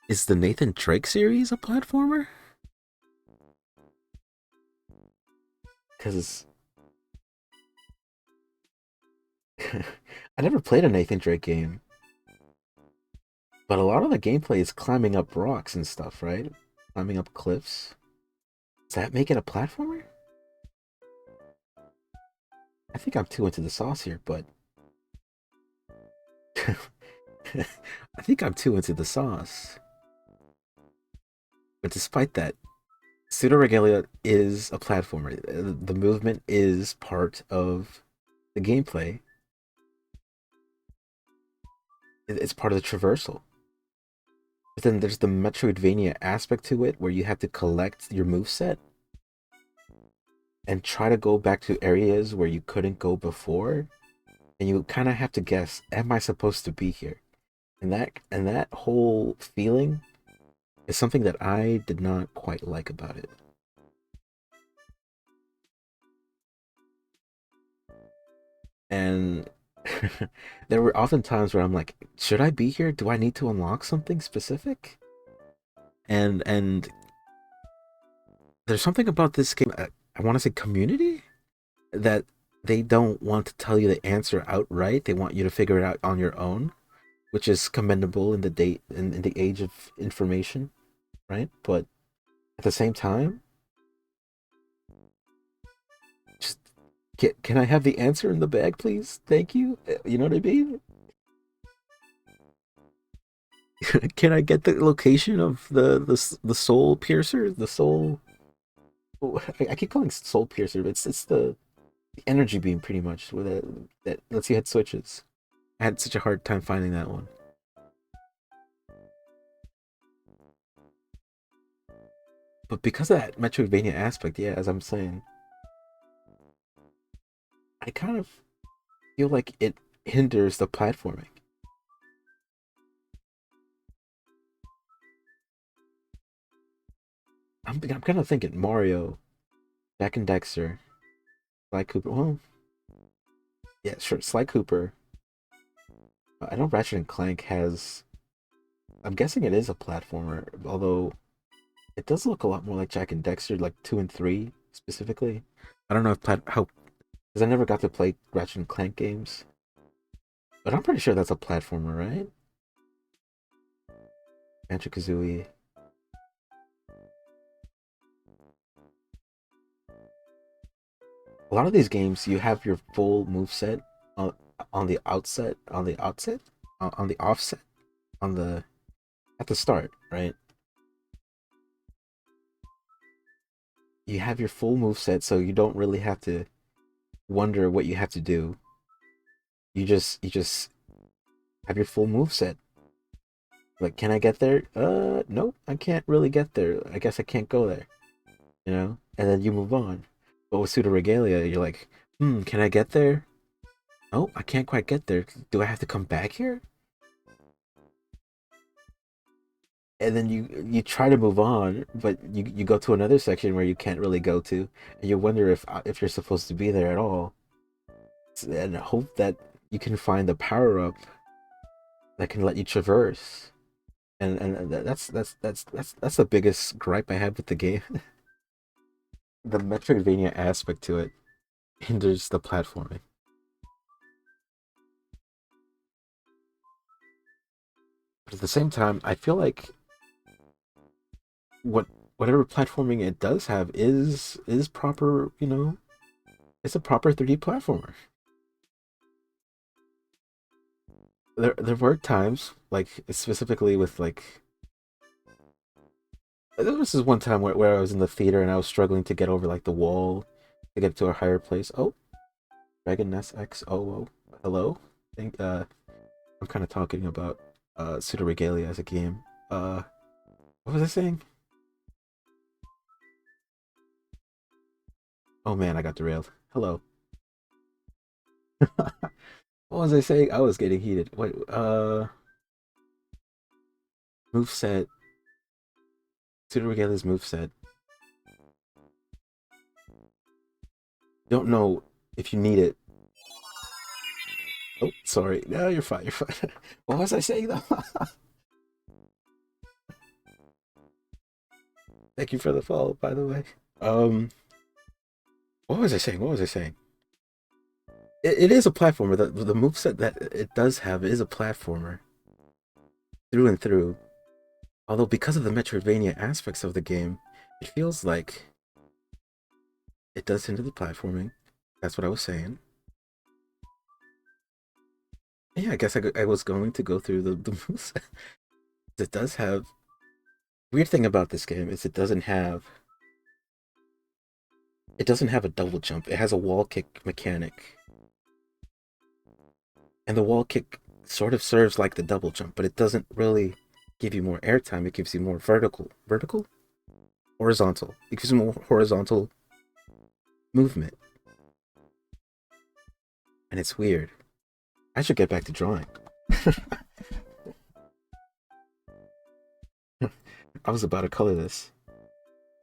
is the Nathan Drake series a platformer? Because I never played a Nathan Drake game, but a lot of the gameplay is climbing up rocks and stuff, right? Climbing up cliffs. Does that make it a platformer? I think I'm too into the sauce here, but I think I'm too into the sauce. But despite that, pseudoregalia is a platformer. The movement is part of the gameplay. It's part of the traversal. But then there's the Metroidvania aspect to it, where you have to collect your move set and try to go back to areas where you couldn't go before, and you kind of have to guess, am I supposed to be here? And that whole feeling is something that I did not quite like about it. And there were often times where I'm like, should I be here? Do I need to unlock something specific? And there's something about this game, I want to say community, that they don't want to tell you the answer outright. They want you to figure it out on your own, which is commendable in the date in the age of information, right? But at the same time, just can I have the answer in the bag, please? Thank you. You know what I mean? Can I get the location of the soul piercer? The soul. I keep calling it soul piercer, but it's the energy beam pretty much with it that lets you hit switches. I had such a hard time finding that one. But because of that Metroidvania aspect, yeah, as I'm saying, I kind of feel like it hinders the platforming. I'm kind of thinking Mario, Jack and Dexter, Sly Cooper. Well, yeah, sure, Sly Cooper. I know Ratchet and Clank has. I'm guessing it is a platformer, although it does look a lot more like Jack and Dexter, like two and three specifically. I don't know if how because I never got to play Ratchet and Clank games, but I'm pretty sure that's a platformer, right? Banjo Kazooie. A lot of these games, you have your full move set on on the offset, on the at the start, right? You have your full move set, so you don't really have to wonder what you have to do. You just have your full move set. Like, can I get there? Nope, I can't really get there. I guess I can't go there. You know? And then you move on. But with pseudoregalia, you're like, can I get there? Oh, I can't quite get there. Do I have to come back here? And then you try to move on, but you go to another section where you can't really go to, and you wonder if you're supposed to be there at all, and hope that you can find the power up that can let you traverse. And that's the biggest gripe I have with the game. The Metroidvania aspect to it hinders the platforming. But at the same time, I feel like what whatever platforming it does have is proper. It's a proper 3D platformer. There were times, like specifically with like, there was this one time where I was in the theater and I was struggling to get over like the wall to get to a higher place. Oh, Dragon Nest XOO. Hello. Think I'm kind of talking about Pseudo Regalia as a game. What was I saying? Oh man, I got derailed. Hello. What was I saying? I was getting heated. Wait, moveset. Pseudo Regalia's moveset. Don't know if you need it. Oh, sorry. No, you're fine. You're fine. What was I saying though? Thank you for the follow, by the way. Um, what was I saying? What was I saying? It is a platformer. The moveset that it does have is a platformer through and through. Although because of the Metroidvania aspects of the game, it feels like it does hinder the platforming. That's what I was saying. Yeah, I guess I was going to go through the moveset. It does have, weird thing about this game is it doesn't have a double jump. It has a wall kick mechanic. And the wall kick sort of serves like the double jump, but it doesn't really give you more airtime. It gives you more vertical, horizontal. It gives you more horizontal movement, and it's weird. I should get back to drawing. I was about to color this.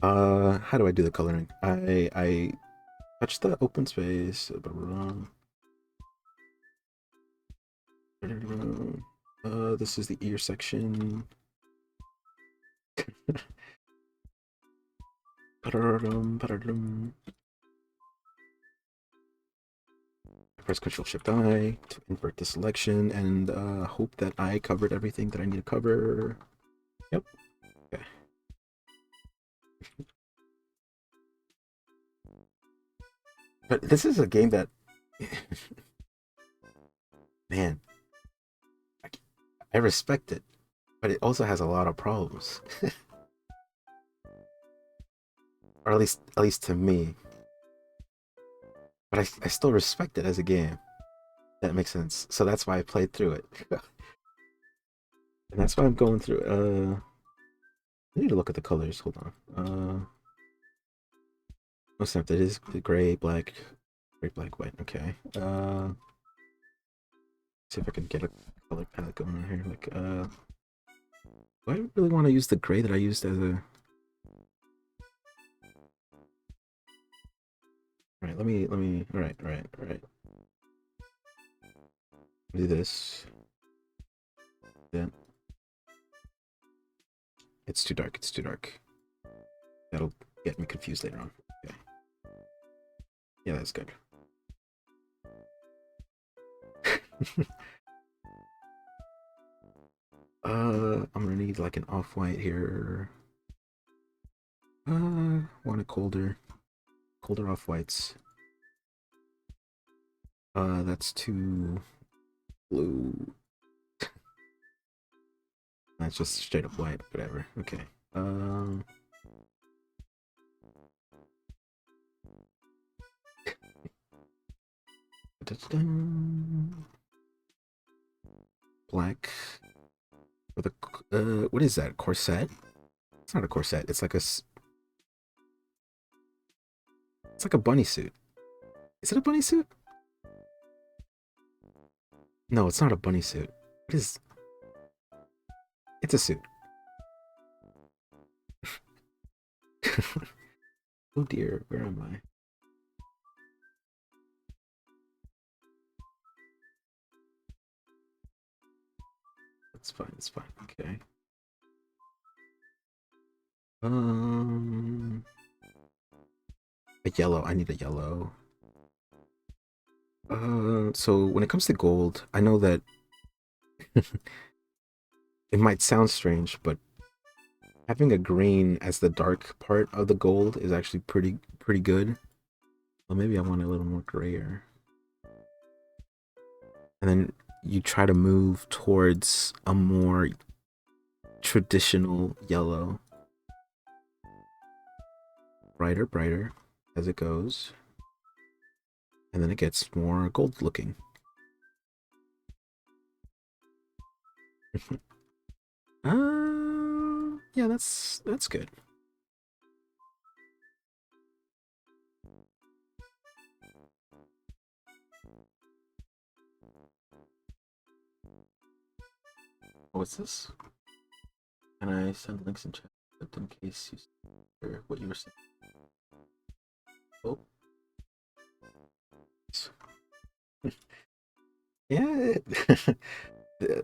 How do I do the coloring? I touch the open space. This is the ear section. Press Control Shift I to invert the selection and hope that I covered everything that I need to cover. Yep. Okay. But this is a game that, man, I, I respect it, but it also has a lot of problems, or at least to me. But I still respect it as a game. That makes sense. So that's why I played through it, and that's why I'm going through. I need to look at the colors. Hold on. Oh snap! That is gray, black, white. Okay. See if I can get a color palette going on here. Like, do I really want to use the gray that I used as a? All right, let me. All right. Do this. Then it's too dark. It's too dark. That'll get me confused later on. Okay. Yeah, that's good. I'm gonna need like an off-white here. Want a colder off-whites. That's too blue. That's just straight up white, whatever. Okay. Um, black with a what is that? Corset? It's not a corset. It's like a bunny suit. Is it a bunny suit? No, it's not a bunny suit. It is. It's a suit. Oh dear, where am I? That's fine. It's fine. Okay. Um, a yellow. I need a yellow. So when it comes to gold, I know that it might sound strange, but having a green as the dark part of the gold is actually pretty good. Well, maybe I want a little more grayer. And then you try to move towards a more traditional yellow. Brighter, brighter as it goes. And then it gets more gold looking. Yeah, that's good. What's this? Can I send links in chat in case you hear what you were saying? Oh, yeah.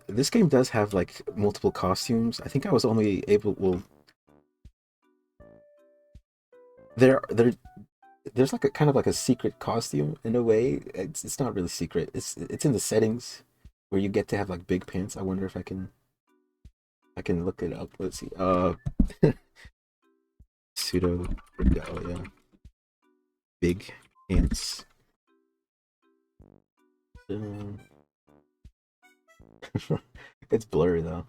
This game does have like multiple costumes. I think I was only able. Well, there there's like a kind of like a secret costume in a way. It's not really secret. It's in the settings where you get to have like big pants. I wonder if I can look it up. Let's see. Pseudo regalia. Big pants. Um, it's blurry though.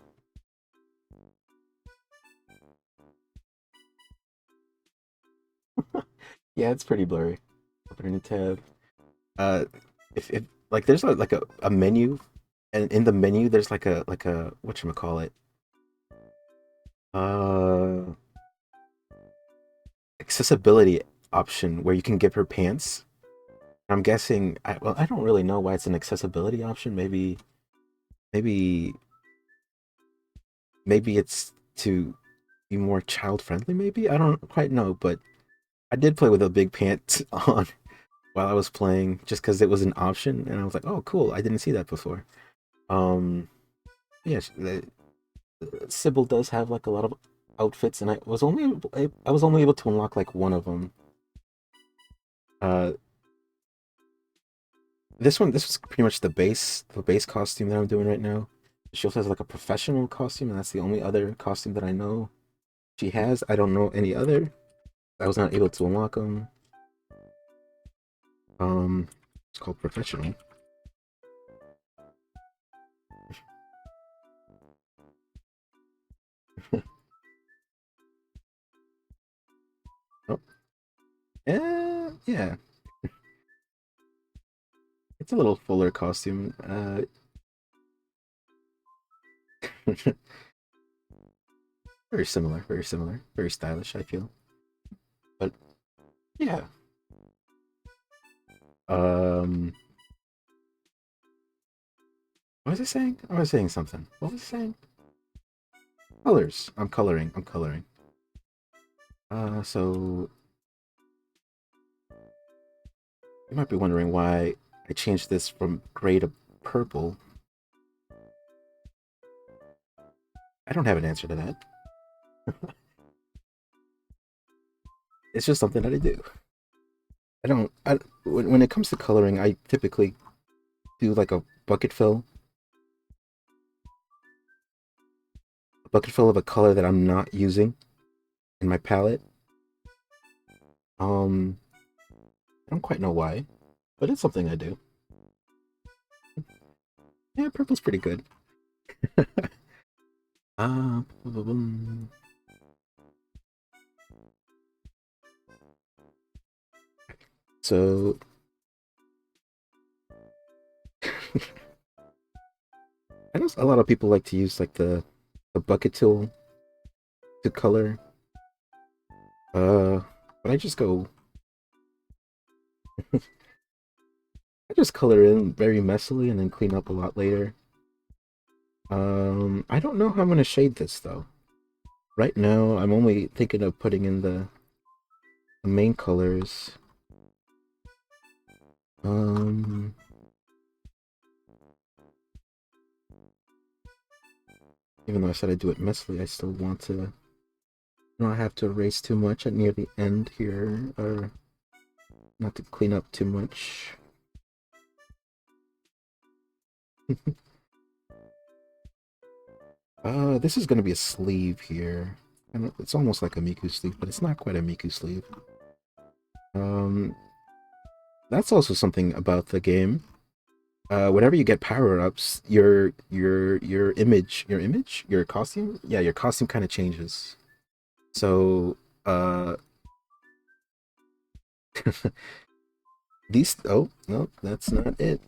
Yeah, it's pretty blurry. Open a new tab. Uh, if like there's like a menu, and in the menu there's like a whatchamacallit, uh accessibility option where you can give her pants. I'm guessing well, I don't really know why it's an accessibility option. Maybe maybe it's to be more child friendly, maybe? I don't quite know, but I did play with a big pant on while I was playing just because it was an option and I was like, "Oh, cool. I didn't see that before." Um yes, Sybil does have like a lot of outfits, and I was only able to unlock like one of them. Uh, this was pretty much the base costume that I'm doing right now. She also has like a professional costume, and that's the only other costume that I know she has. I don't know any other. I was not able to unlock them. Um, it's called professional. Oh, yeah, it's a little fuller costume. Very similar, very stylish. I feel, but yeah. Um, what was I saying? I was saying something. What was I saying? Colors. I'm coloring. I'm coloring. So you might be wondering why I changed this from gray to purple. I don't have an answer to that. It's just something that I do. I don't. When it comes to coloring, I typically do like a bucket fill of a color that I'm not using in my palette. I don't quite know why, but it's something I do. Yeah, purple's pretty good. Boom, boom. So I know a lot of people like to use like the bucket tool to color. Uh, but I just color in very messily and then clean up a lot later. I don't know how I'm gonna shade this though. Right now, I'm only thinking of putting in the main colors. Um, Even though I said I do it messily, I still want to not have to erase too much at near the end here, or not to clean up too much. This is gonna be a sleeve here. And it's almost like a Miku sleeve, but it's not quite a Miku sleeve. Um, that's also something about the game. Whenever you get power-ups, your costume, yeah, your costume kind of changes. So, uh, these, oh, no, that's not it.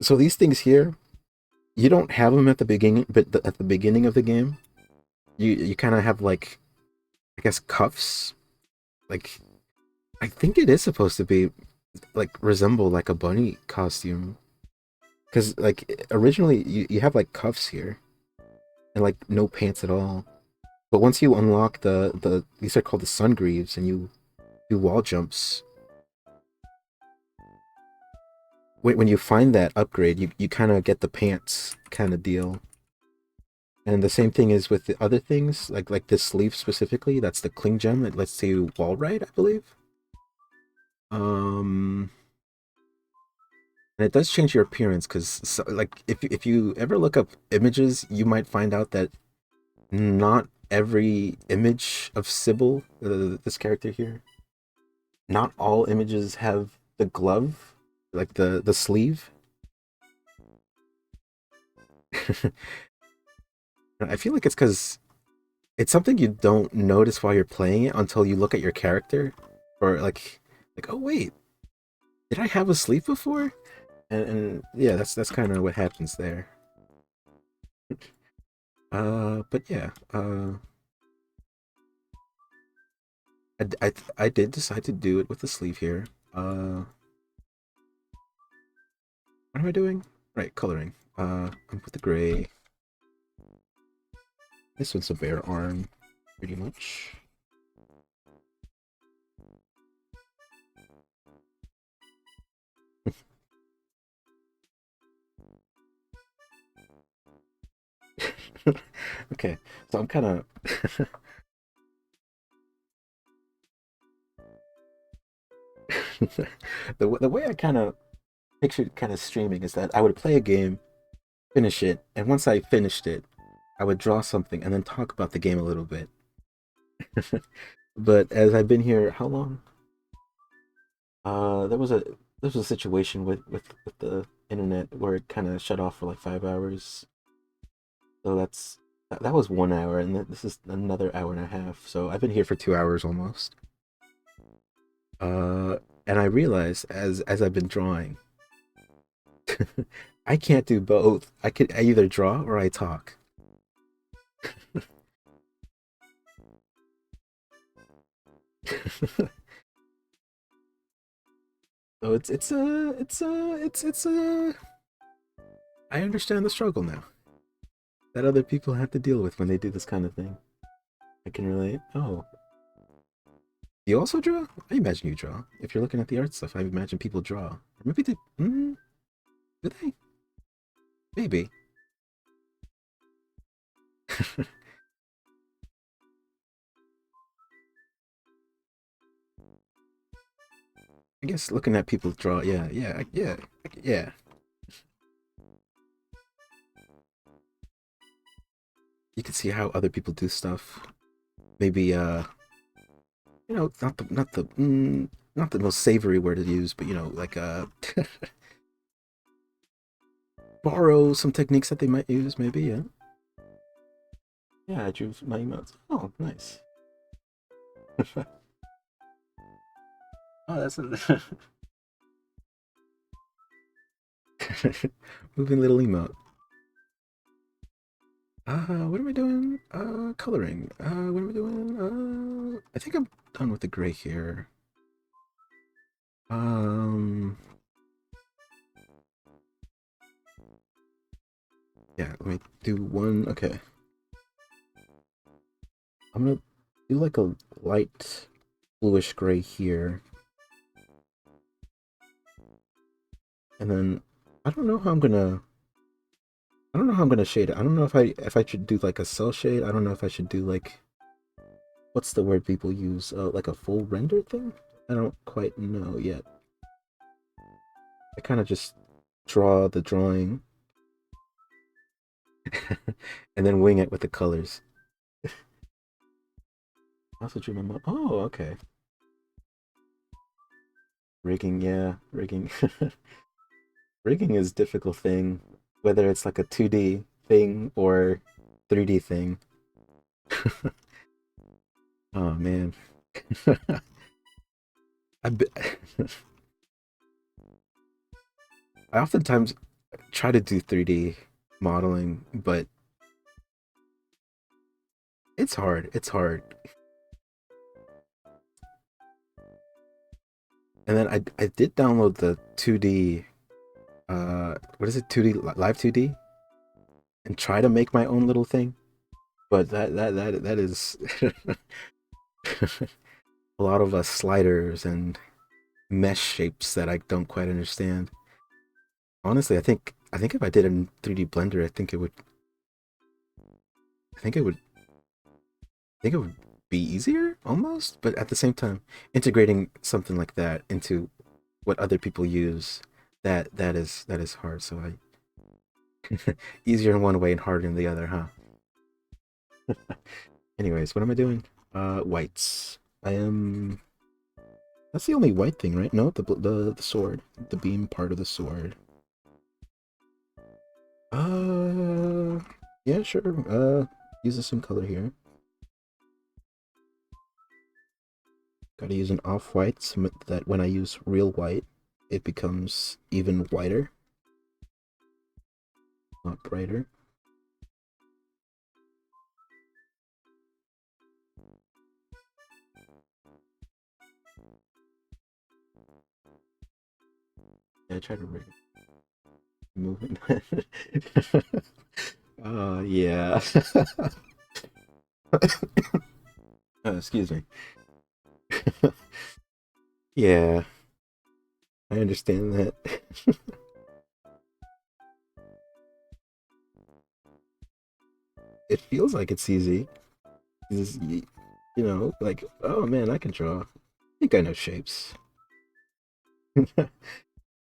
So these things here, you don't have them at the beginning, but at the beginning of the game, you kind of have like, I guess, cuffs. Like, I think it is supposed to be like resemble like a bunny costume, because like originally you have like cuffs here and like no pants at all. But once you unlock the these are called the sun greaves, and you do wall jumps. When you find that upgrade, you kind of get the pants kind of deal. And the same thing is with the other things, like this sleeve specifically. That's the cling gem. It lets you wall ride, I believe. Um, and it does change your appearance because, so, like, if you ever look up images, you might find out that not every image of Sybil, this character here, not all images have the glove, like the sleeve. I feel like it's because it's something you don't notice while you're playing it until you look at your character, or like oh wait, did I have a sleeve before? And yeah, that's kind of what happens there. But yeah, I did decide to do it with the sleeve here. What am I doing? Right, coloring. I'm with the gray. This one's a bare arm, pretty much. Okay, so I'm kind of the way I kind of pictured kind of streaming is that I would play a game, finish it, and once I finished it, I would draw something and then talk about the game a little bit. But as I've been here, how long? There was a situation with the internet where it kind of shut off for like 5 hours. So that was 1 hour, and this is another hour and a half. So I've been here for 2 hours almost. Uh, and I realized as I've been drawing, I can't do both. I either draw or I talk. So I understand the struggle now that other people have to deal with when they do this kind of thing. I can relate. Oh, you also draw? I imagine you draw. If you're looking at the art stuff, I imagine people draw. Or maybe they. Do they? Maybe. I guess looking at people draw. Yeah, yeah. You can see how other people do stuff. Maybe not the most savory word to use, but like borrow some techniques that they might use, maybe, yeah. Yeah, I drew my emotes. Oh, nice. Oh, that's a moving little emote. What am I doing? Coloring. What am I doing? I think I'm done with the gray here. Um, yeah, let me do one. Okay, I'm gonna do like a light bluish gray here, and then I don't know how I'm gonna. I don't know how I'm gonna shade it. I don't know if I should do like a cell shade. I don't know if I should do like what's the word people use? Like a full render thing. I don't quite know yet. I kind of just draw the drawing and then wing it with the colors. I also drew my mom. Oh, okay. Rigging, yeah, rigging. Rigging is a difficult thing, whether it's like a 2D thing or 3D thing. Oh man. I be- I oftentimes try to do 3D modeling, but it's hard. It's hard. And then I did download the 2D what is it, 2D live 2D, and try to make my own little thing, but that is a lot of sliders and mesh shapes that I don't quite understand. Honestly, I think if I did it in 3D Blender, I think it would I think it would be easier almost, but at the same time, integrating something like that into what other people use, that is hard. So I easier in one way and harder in the other, huh? Anyways, what am I doing? Whites. I am. That's the only white thing, right? No, the sword, the beam part of the sword. Uh, yeah, sure. Use some color here. Gotta use an off-white so that when I use real white, it becomes even whiter, not brighter. Yeah, I try to move it. Yeah. Excuse me. Yeah, I understand that. It feels like it's easy. Like, oh man, I can draw. I think I know shapes.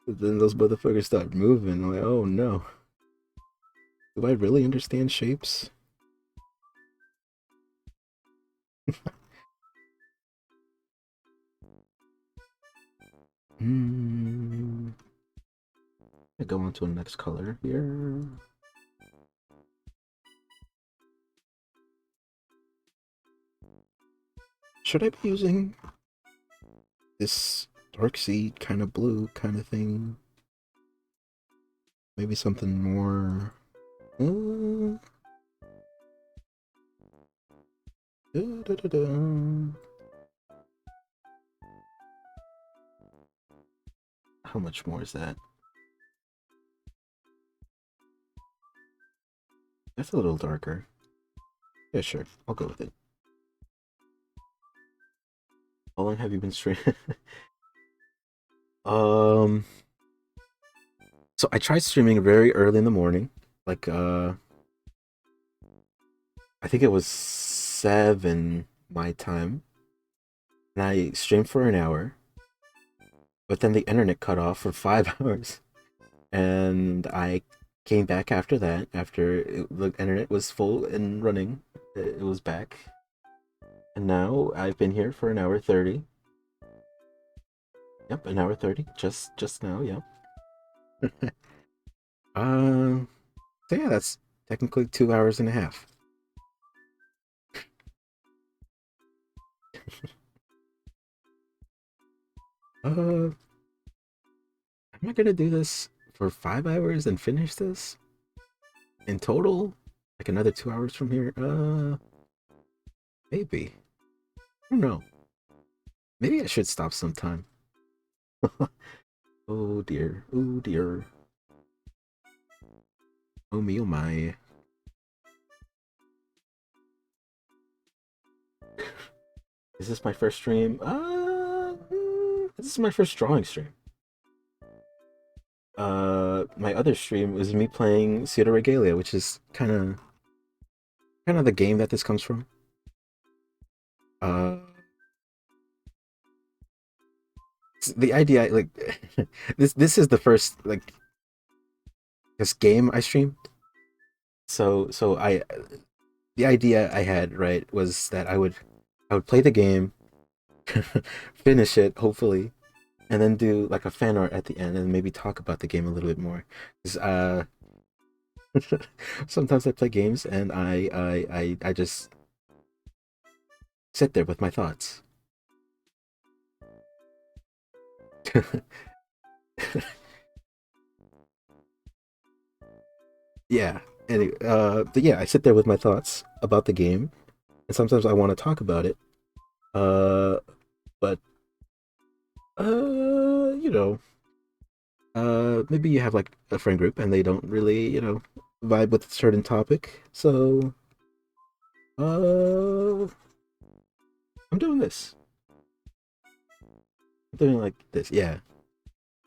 Then those motherfuckers start moving. I'm like, oh no. Do I really understand shapes? Hmm. I go on to the next color here. Should I be using this dark sea kind of blue kind of thing? Maybe something more. Uh, da, da, da, da. How much more is that? That's a little darker. Yeah, sure. I'll go with it. How long have you been streaming? um, so I tried streaming very early in the morning, like I think it was 7 my time, and I streamed for an hour, but then the internet cut off for 5 hours, and I came back after that. After the internet was full and running, it was back, and now I've been here for an hour 30. Yep, an hour 30, just now. Yep. Uh, so yeah, that's technically 2 hours and a half. Uh, am I gonna do this for 5 hours and finish this in total? Like another 2 hours from here? Maybe. I don't know. Maybe I should stop sometime. Oh dear. Oh dear. Oh me, oh my. Is this my first stream? This is my first drawing stream. My other stream was me playing pseudoregalia, which is kind of the game that this comes from. Uh, the idea, like, this is the first like this game I streamed. So the idea I had, right, was that I would play the game, finish it hopefully, and then do like a fan art at the end, and maybe talk about the game a little bit more. 'Cause, sometimes I play games and I just sit there with my thoughts. Yeah. Anyway, but yeah, I sit there with my thoughts about the game, and sometimes I want to talk about it. Uh, but you know, maybe you have like a friend group and they don't really, vibe with a certain topic. So, I'm doing this. I'm doing like this. Yeah,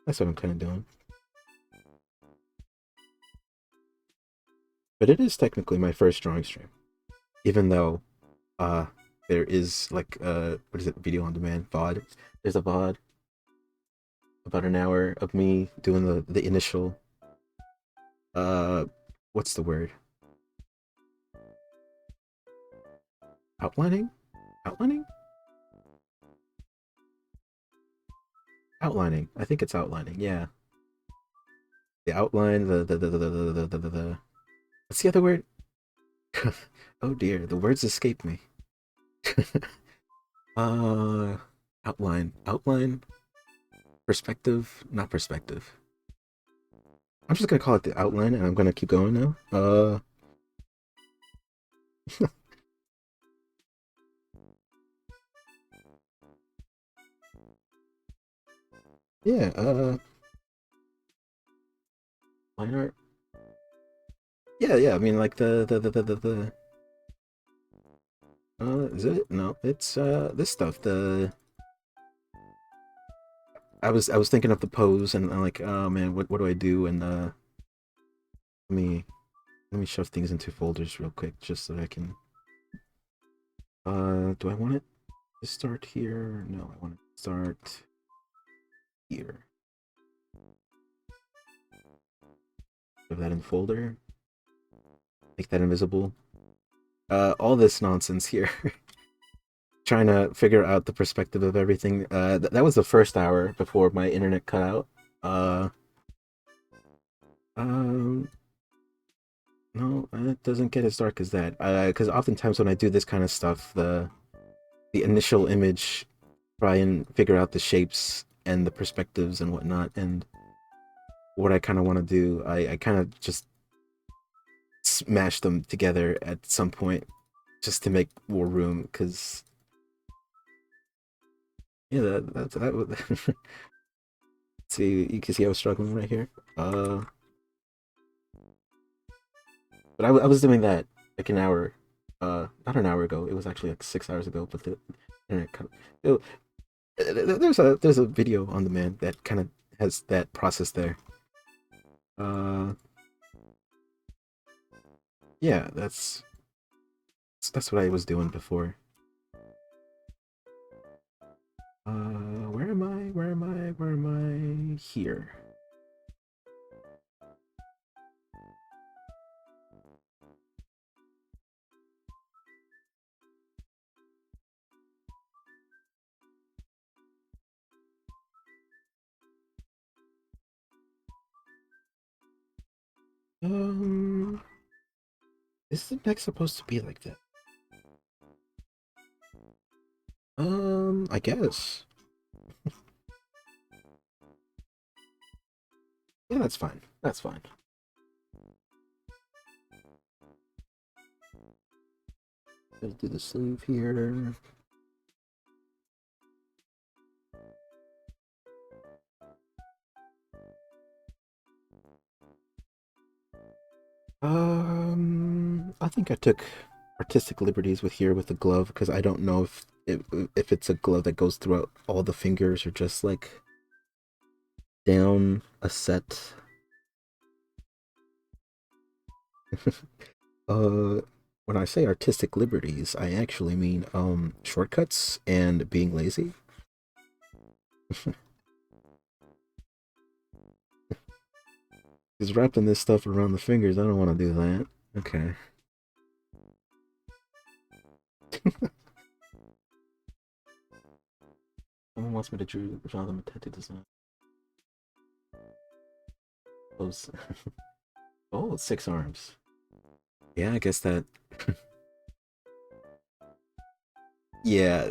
that's what I'm kind of doing. But it is technically my first drawing stream, even though uh there is like what is it, video on demand, VOD. There's a VOD about an hour of me doing the initial uh what's the word, outlining, outlining, outlining. I think it's outlining. Yeah, the outline, the what's the other word? Oh dear, the words escape me. uh outline, perspective, not perspective. I'm just gonna call it the outline, and I'm gonna keep going now. Yeah, line art. Yeah, yeah. I mean, like the is it? No, it's this stuff. The I was thinking of the pose, and I'm like, oh man, what do I do? And let me let me shove things into folders real quick, just so that I can. Do I want it to start here? No, I want it to start here. Put that in folder. Make that invisible. All this nonsense here. Trying to figure out the perspective of everything. That was the first hour before my internet cut out. Uh, um, no, it doesn't get as dark as that. Because oftentimes when I do this kind of stuff, the initial image, try and figure out the shapes and the perspectives and whatnot, and what I kind of want to do, I kind of just smash them together at some point just to make more room. Because yeah, that would. See, you can see I was struggling right here. Uh, but I was doing that like an hour, not an hour ago. It was actually like 6 hours ago. But the internet cut. It, there's a video on demand that kind of has that process there. Uh, yeah, that's what I was doing before. Where am I? Where am I? Where am I? Here. Um, is the neck supposed to be like that? I guess. Yeah, that's fine. That's fine. Let's do the sleeve here. I think I took artistic liberties with here with the glove because I don't know if it's a glove that goes throughout all the fingers or just like down a set. uh, when I say artistic liberties, I actually mean shortcuts and being lazy. Because wrapping this stuff around the fingers, I don't want to do that. Okay. Someone wants me to draw them a tattoo design. Those. Oh, 6 arms. Yeah, I guess that. Yeah.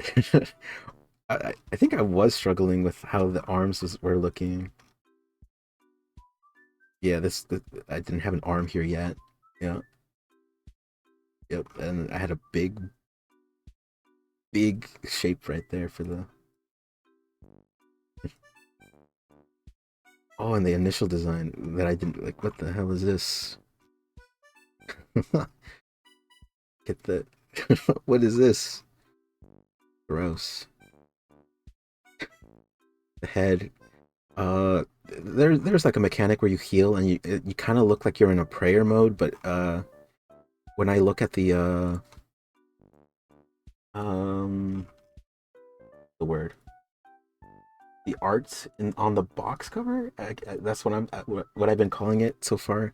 I think I was struggling with how the were looking. Yeah, I didn't have an arm here yet. Yeah, yep, and I had a big shape right there for the. Oh, and the initial design that I didn't like. What the hell is this? Get the. What is this? Gross. The head. There's like a mechanic where you heal and you kind of look like you're in a prayer mode, but when I look at um the word the art on the box cover, that's what I've been calling it so far.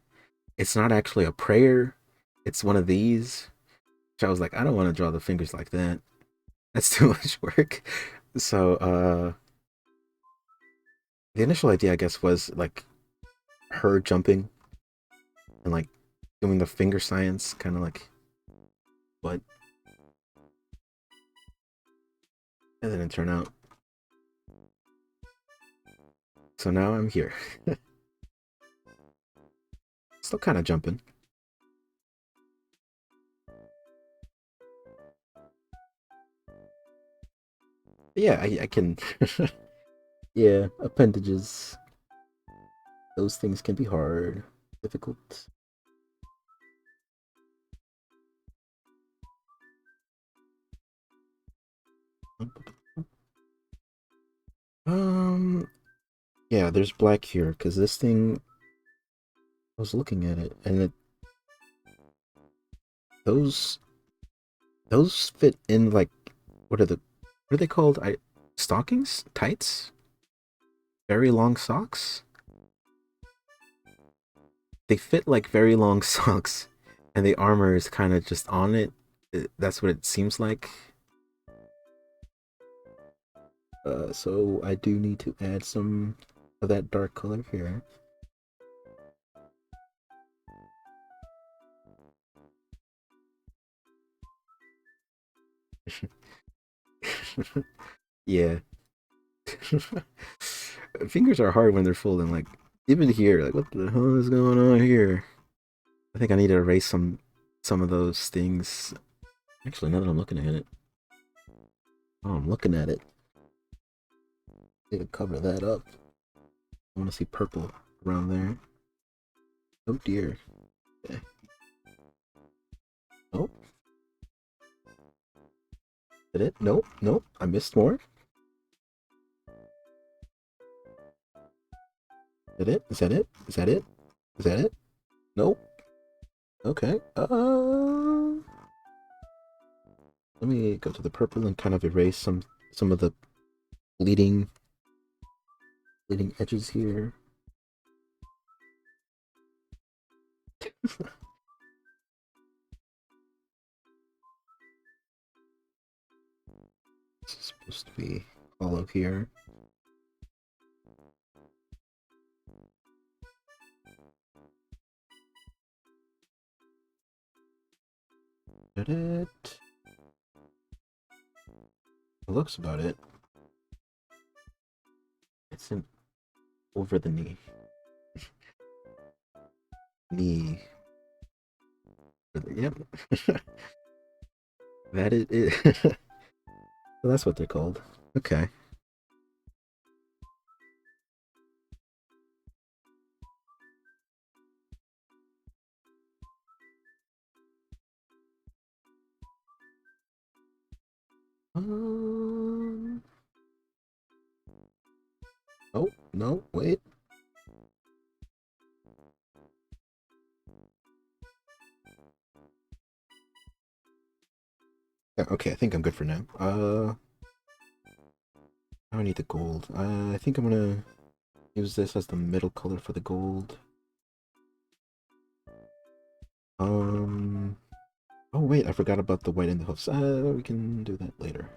It's not actually a prayer. It's one of these. Which I was like, I don't want to draw the fingers like that. That's too much work. So the initial idea, I guess, was like her jumping and like doing the finger science, kind of like, but it didn't turn out. So now I'm here. Still kind of jumping. Yeah, I can. Yeah, appendages. Those things can be hard, difficult. Um, yeah, there's black here because this thing. I was looking at it, and those those fit in like what are they called? Stockings, tights, very long socks. They fit like very long socks, and the armor is kind of just on it. That's what it seems like. So I do need to add some of that dark color here. Yeah. Fingers are hard when they're full and like even here, like what the hell is going on here? I think I need to erase some of those things. Actually, now that I'm looking at it. Oh, I'm looking at it. Need to cover that up. I want to see purple around there. Oh dear. Okay. Oh, did it? Nope, nope. I missed more. Did it? Is that it? Is that it? Is that it? Nope. Okay. Let me go to the purple and kind of erase some of the bleeding bleeding edges here. This is supposed to be hollow here. that it? It looks about it. It's in over the knee. Knee. Yep. That is it. So that's what they're called. Okay. Um. Oh no! Wait. Yeah, okay, I think I'm good for now. I don't need the gold. I think I'm gonna use this as the middle color for the gold. Um. Oh wait, I forgot about the white in the hoofs. We can do that later.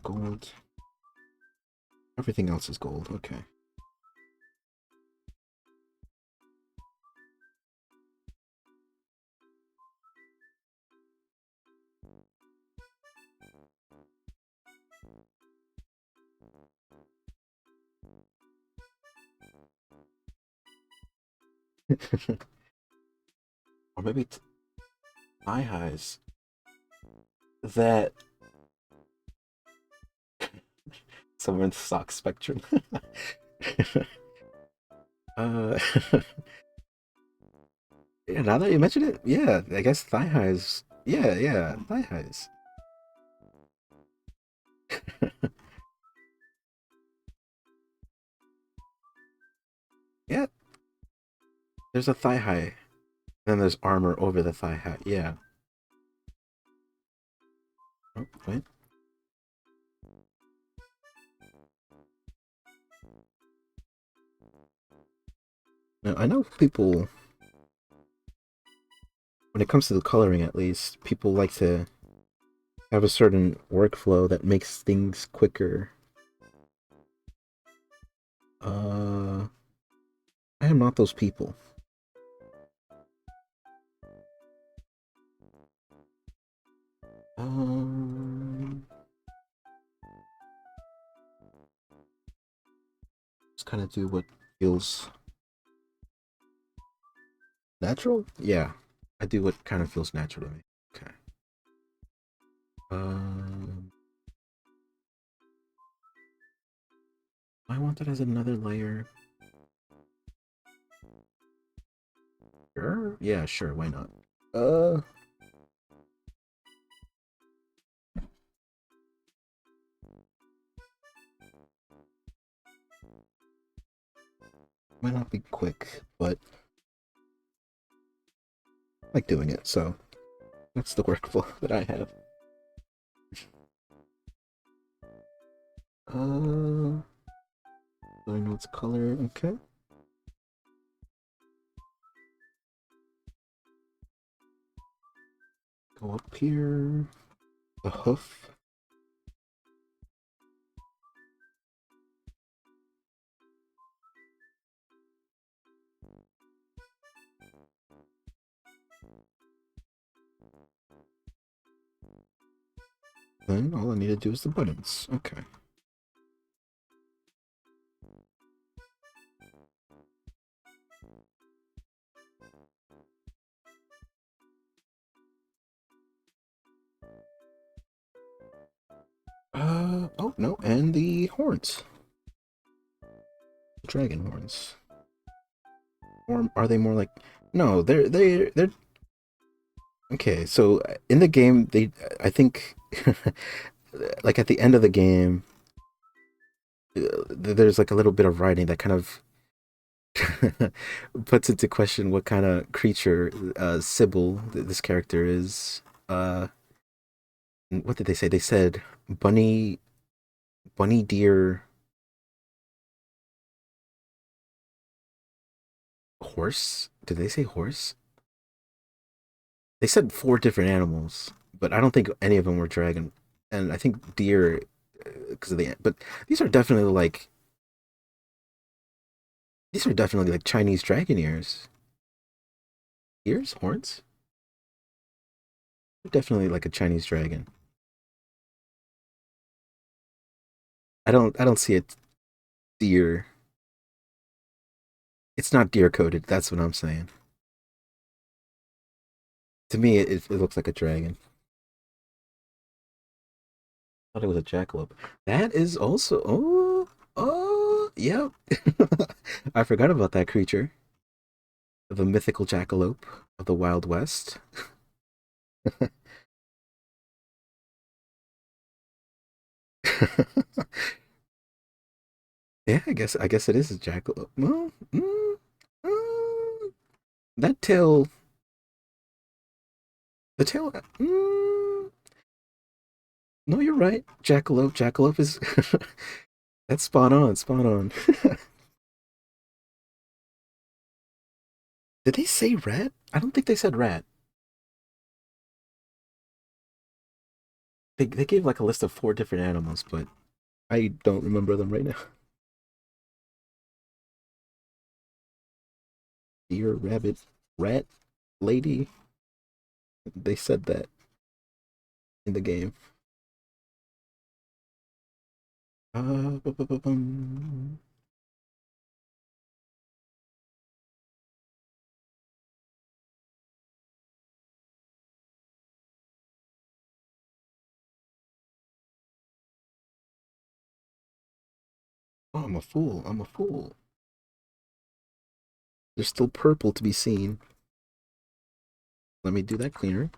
Gold. Everything else is gold. Okay. Or maybe thigh highs. That somewhere in the sock spectrum. uh, yeah. Now that you mention it, yeah, I guess thigh highs. Yeah, yeah, thigh highs. Yeah, there's a thigh high. Then there's armor over the thigh high. Yeah. Oh, wait. Now, I know people, when it comes to the coloring at least, people like to have a certain workflow that makes things quicker. Uh, I am not those people. Um, just kind of do what feels natural. Yeah, I do what kind of feels natural to me. Okay. Um, I want that as another layer. Sure. Yeah, sure. Why not? Uh, might not be quick, but I like doing it. So that's the workflow that I have. Uh, do I know its color? Okay. Go up here. The hoof. Then all I need to do is the buttons. Okay. Oh no, and the horns. Dragon horns. Or are they more like? No, they're okay. So in the game, I think like at the end of the game, there's like a little bit of writing that kind of puts into question what kind of creature Sybil, this character, is. What did they say? They said bunny, deer, horse. Did they say horse? They said four different animals, but I don't think any of them were dragon. And I think deer, because of the. But these are definitely like These are definitely like Chinese dragon ears. Ears? Horns? Definitely like a Chinese dragon. I don't see it deer. It's not deer coated, that's what I'm saying. To me it looks like a dragon. I thought it was a jackalope. That is also yep. I forgot about that creature. The mythical jackalope of the Wild West. Yeah, I guess it is a jackalope. Well, that tail, the tail. No, you're right. Jackalope. Jackalope is that's spot on. Spot on. Did they say rat? I don't think they said rat. They gave like a list of four different animals, but I don't remember them right now. Deer, rabbit, rat, lady. They said that in the game. Bu-bu-bu-bum. Oh, I'm a fool. I'm a fool. There's still purple to be seen. Let me do that cleaner.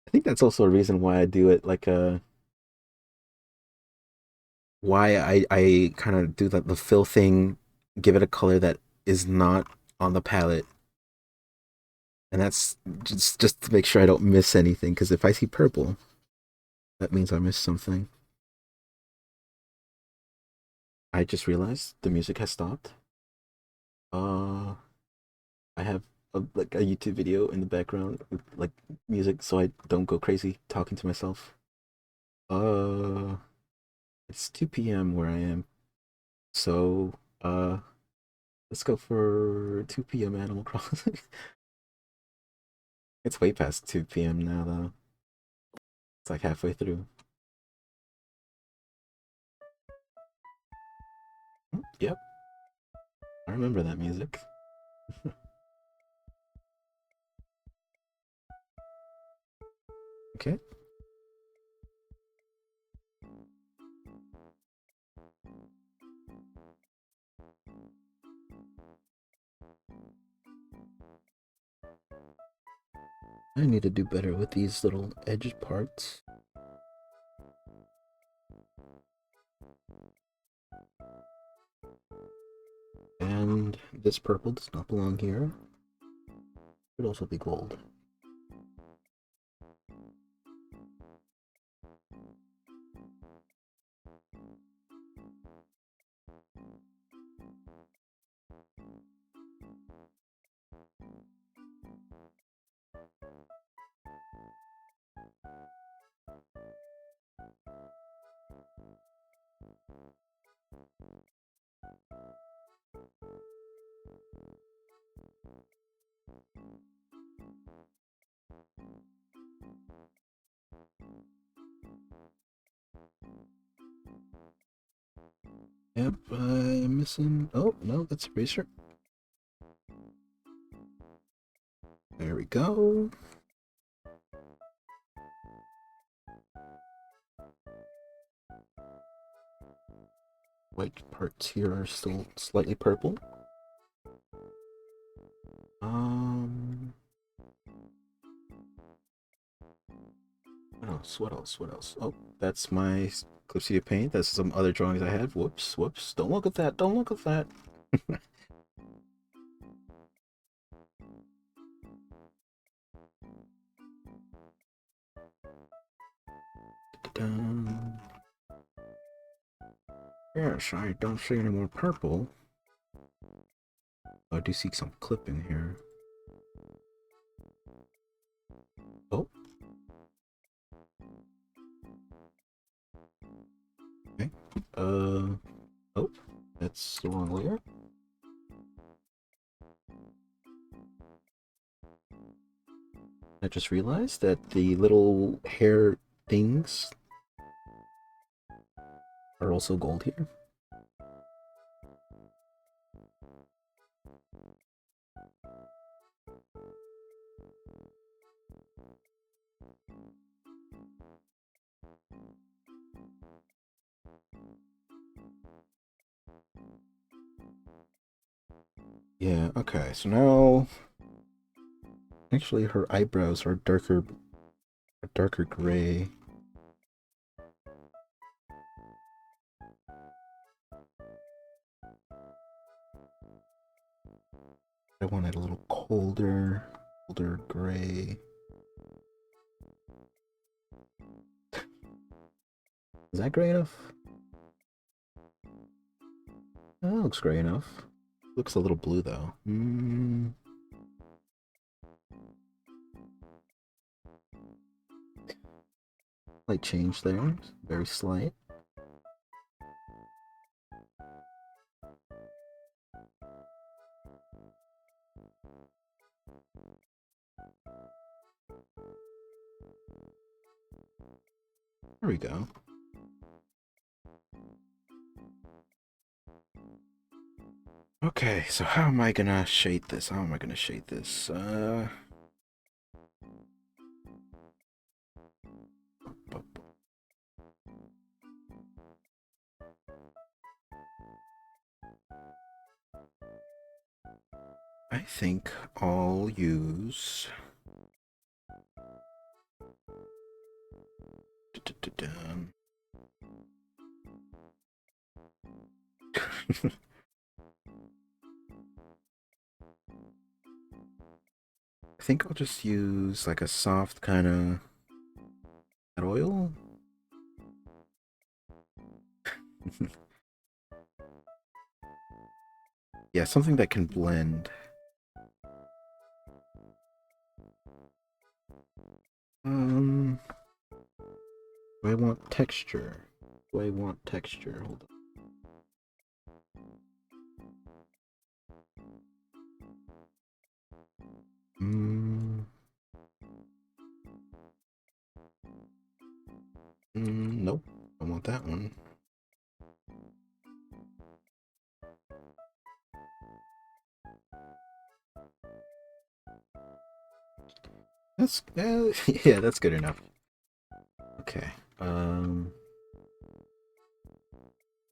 I think that's also a reason why I do it like why I kind of do the fill thing, give it a color that is not on the palette, and that's just to make sure I don't miss anything. Because if I see purple, that means I missed something. I just realized the music has stopped. Uh, I have like a YouTube video in the background with like music, so I don't go crazy talking to myself. Uh, it's 2 p.m. where I am, so let's go for 2 p.m. Animal Crossing. It's way past 2 p.m. now, though. It's like halfway through. Yep, I remember that music. Okay. I need to do better with these little edge parts. And this purple does not belong here. It could also be gold. Yep, I'm missing. Oh, no, that's eraser. There we go. White parts here are still slightly purple. Um, what else? What else? What else? Oh, that's my Clipsy paint. That's some other drawings I had. Whoops, whoops. Don't look at that. Don't look at that. Yes, I don't see any more purple. Oh, I do see some clipping here. Oh. Okay. Oh, that's the wrong layer. I just realized that the little hair things are also gold here. Yeah, okay, so now actually her eyebrows are darker gray. I want it a little colder gray. Is that gray enough? That looks gray enough. Looks a little blue though. Slight change there, very slight. There we go. Okay, so how am I gonna shade this? How am I gonna shade this? I think I'll use I think I'll just use like a soft kind of oil. Yeah, something that can blend. Do I want texture? Do I want texture? Hold on. Nope. I want that one. That's yeah, that's good enough. Okay. How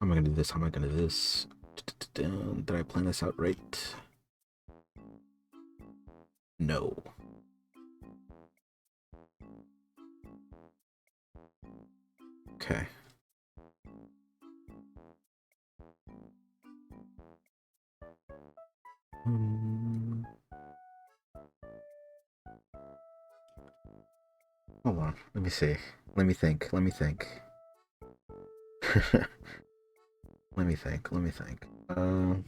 am I gonna do this? How am I gonna do this? Did I plan this out right? No. Okay. Hold on. Let me see. Let me think. Let me think. Let me think. Let me think. Don't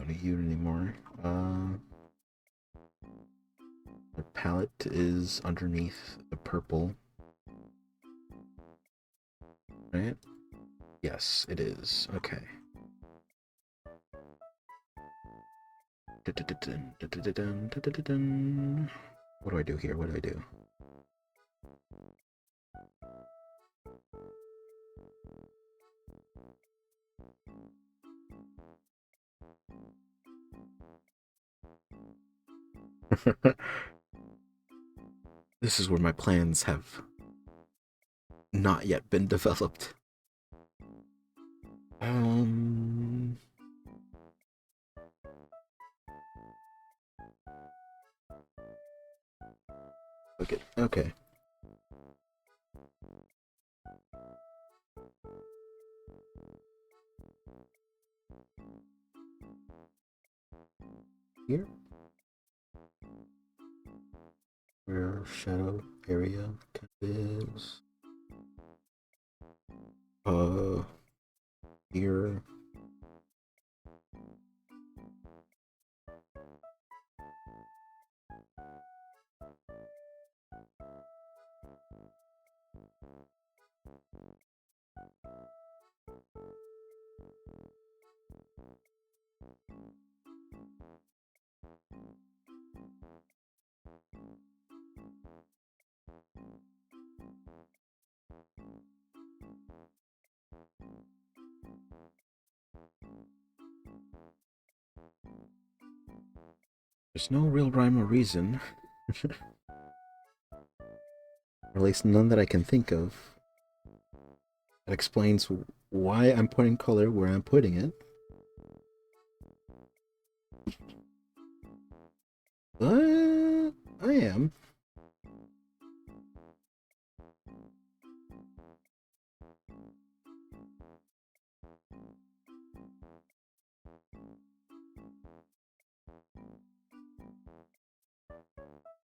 need you anymore. The palette is underneath the purple. Right? Yes, it is. Okay. What do I do here? What do I do? This is where my plans have not yet been developed. Okay. Okay. Here, where shadow area is. Uh, here. There's no real rhyme or reason, or at least none that I can think of, that explains why I'm putting color where I'm putting it. But I am.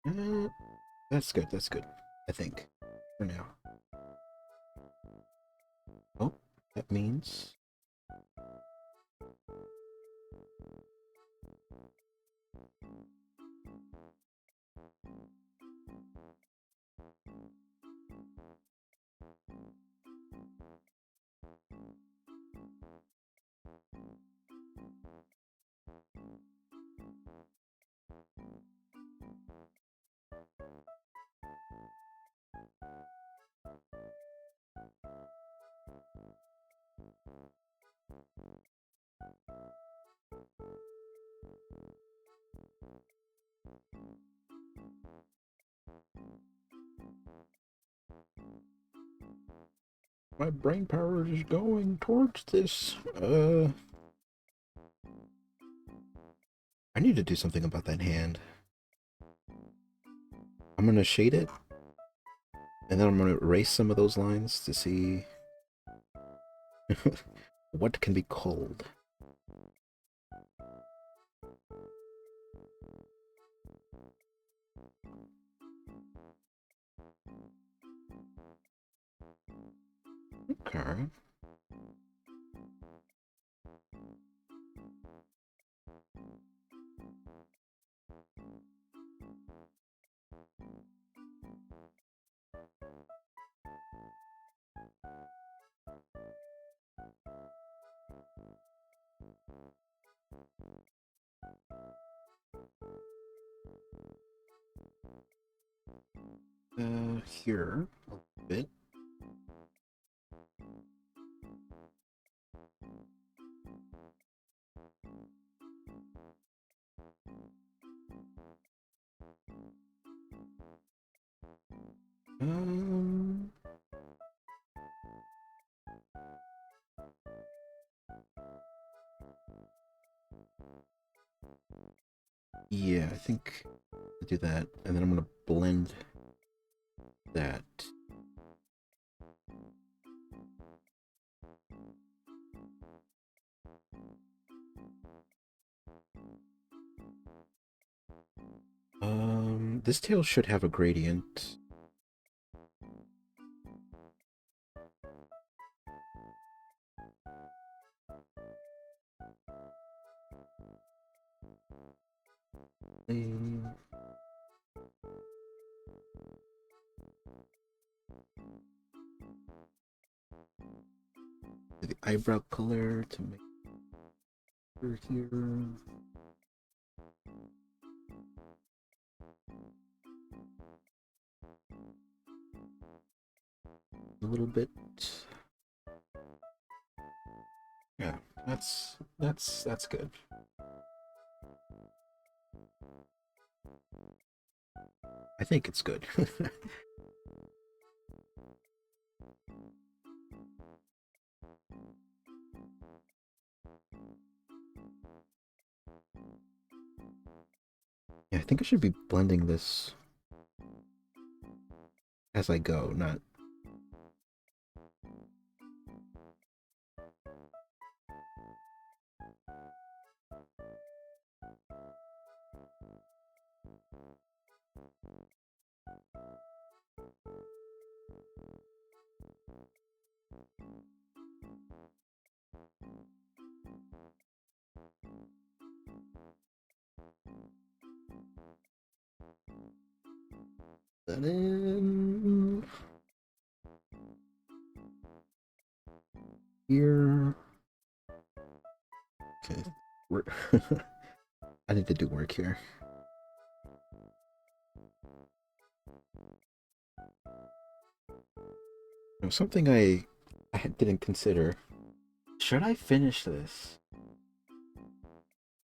Uh, that's good, that's good. I think. For now. Oh, that means... my brain power is going towards this. I need to do something about that hand. I'm gonna shade it, and then I'm gonna erase some of those lines to see what can be called. Okay. Here a little bit. Um, yeah, I think I'll do that, and then I'm gonna blend that. This tail should have a gradient. Um, the eyebrow color to make sure here. A little bit. Yeah, that's good. I think it's good. Yeah, I think I should be blending this as I go, not... That in here. Okay. I need to do work here. Something I didn't consider. Should I finish this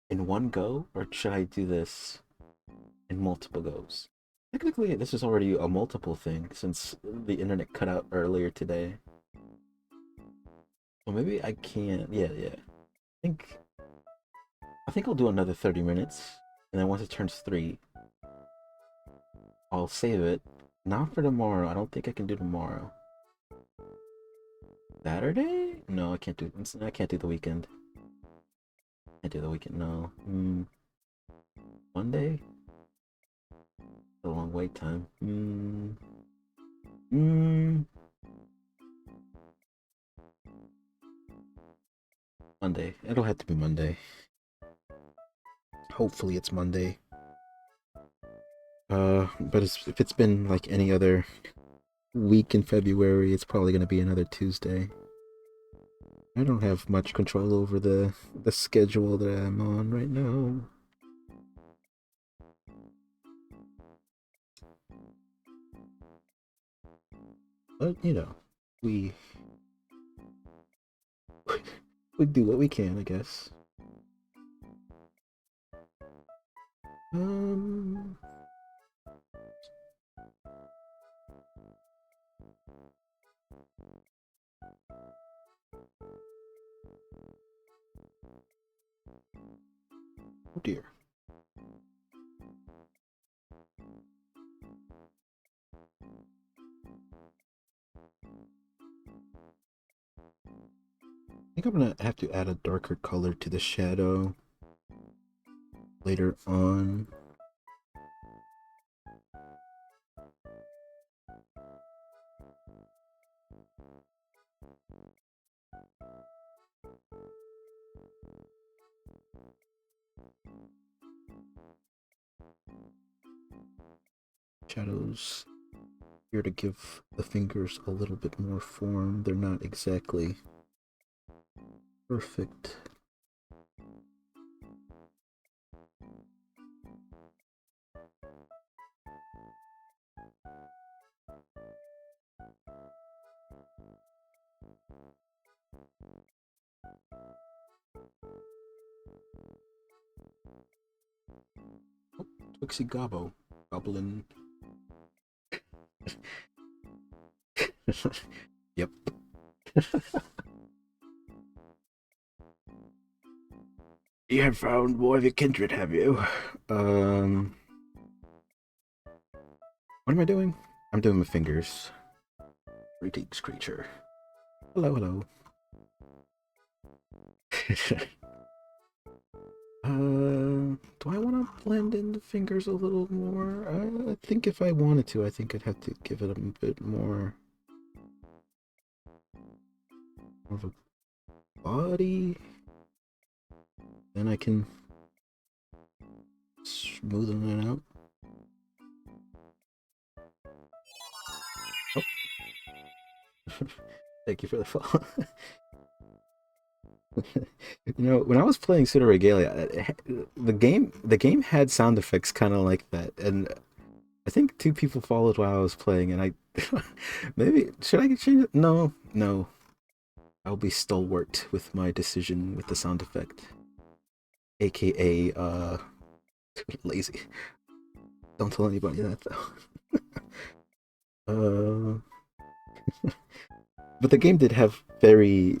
in one go, or should I do this in multiple goes? Technically, this is already a multiple thing since the internet cut out earlier today. Well, maybe I can't. Yeah, yeah. think I think I'll do another 30 minutes, and then once it turns 3, I'll save it. Not for tomorrow. I don't think I can do tomorrow. Saturday? No, I can't do. I can't do the weekend. Can't do the weekend. No. Monday? A long wait time. Mm, Monday. It'll have to be Monday. Hopefully it's Monday. But if it's been like any other week in February, it's probably gonna be another Tuesday. I don't have much control over the schedule that I'm on right now. But you know, we we do what we can, I guess. Um, oh dear. I think I'm gonna have to add a darker color to the shadow later on. Shadows here to give the fingers a little bit more form. They're not exactly perfect. Oh, Twixie Gobbo. Goblin. Yep. You have found more of your kindred, have you? What am I doing? I'm doing my fingers. Greetings, creature. Hello, hello. Do I want to blend in the fingers a little more? I think if I wanted to, I think I'd have to give it a bit more of a body. Then I can smoothen it out. Oh. Thank you for the follow. You know, when I was playing pseudoregalia, the game had sound effects kind of like that, and I think 2 people followed while I was playing, and I maybe should I change it? No, no, I'll be stalwart with my decision with the sound effect, aka lazy. Don't tell anybody that though. But the game did have very,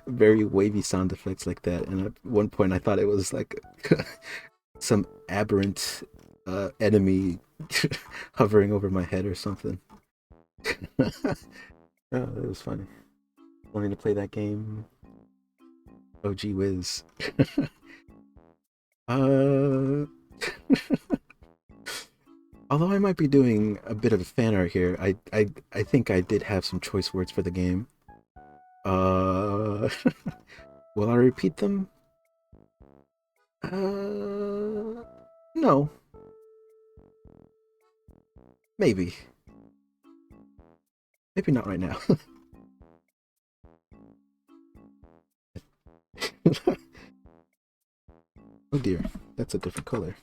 very wavy sound effects like that, and at one point I thought it was like some aberrant enemy hovering over my head or something. Oh, it was funny. Wanting to play that game. Oh gee whiz. uh, Although I might be doing a bit of fan art here, I think I did have some choice words for the game. Uh, will I repeat them? No, maybe, maybe not right now. Oh dear, that's a different color.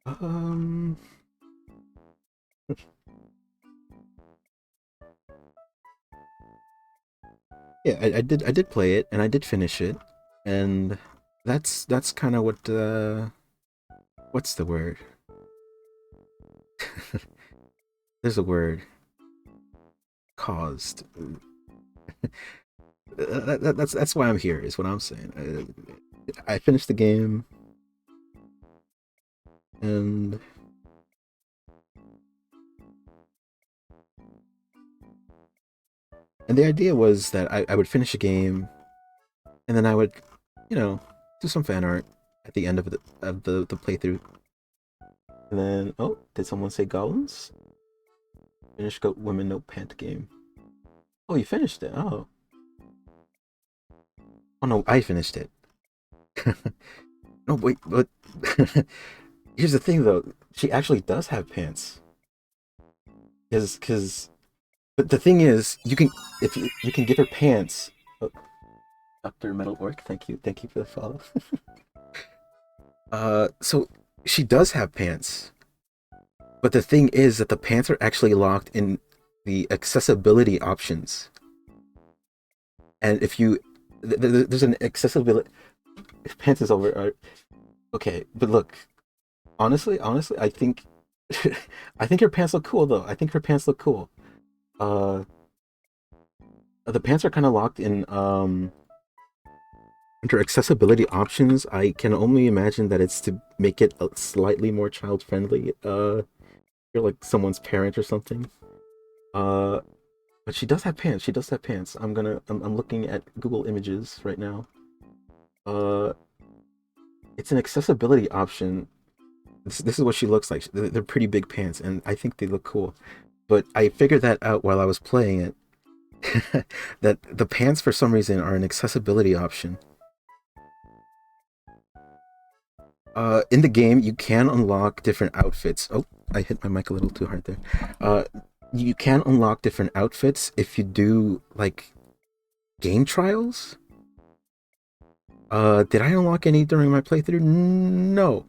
Um, yeah, I did play it and I did finish it, and that's kind of what what's the word? There's a word caused. That's why I'm here. Is what I'm saying. I finished the game, and the idea was that I would finish a game, and then I would, you know, do some fan art at the end of the playthrough. And then, oh, did someone say goblins? Finish Goat Women No Pant game. Oh, you finished it. Oh no, I finished it. No, wait, but here's the thing though. She actually does have pants. Cause, but the thing is, you can if you can give her pants. Oh, Dr. Metal Orc, thank you for the follow. So she does have pants, but the thing is that the pants are actually locked in the accessibility options. And if you, there's an accessibility. Pants is over. Okay, but look, honestly, I think, I think her pants look cool though. I think her pants look cool. Uh, the pants are kind of locked in under accessibility options. I can only imagine that it's to make it slightly more child friendly. You're like someone's parent or something. Uh, but she does have pants. She does have pants. I'm looking at Google Images right now. Uh, it's an accessibility option. This is what she looks like. They're pretty big pants, and I think they look cool. But I figured that out while I was playing it. That the pants for some reason are an accessibility option. In the game, you can unlock different outfits. Oh, I hit my mic a little too hard there. Uh, you can unlock different outfits if you do like game trials. Did I unlock any during my playthrough? No,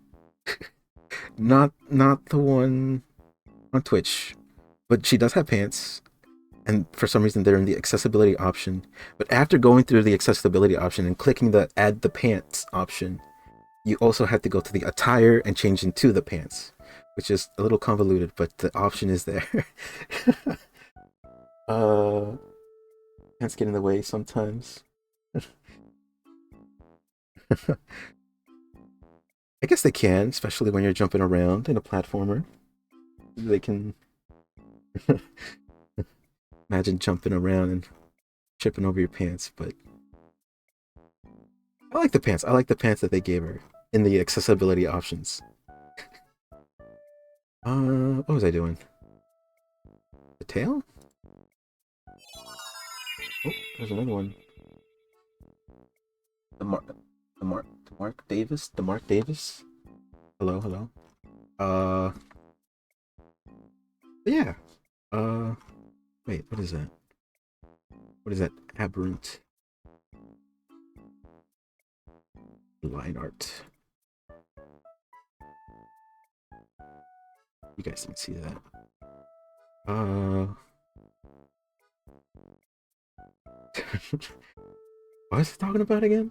not the one on Twitch. But she does have pants, and for some reason they're in the accessibility option. But after going through the accessibility option and clicking the add the pants option, you also have to go to the attire and change into the pants, which is a little convoluted, but the option is there. uh, Pants get in the way sometimes. I guess they can, especially when you're jumping around in a platformer. They can imagine jumping around and tripping over your pants, but I like the pants. I like the pants that they gave her in the accessibility options. What was I doing? The tail? Oh, there's another one. The Mark, the Mark Davis, the Mark Davis. Hello, hello. Uh, yeah. Uh, wait, what is that? What is that? Aberrant line art. You guys can see that. Uh, what was I talking about again?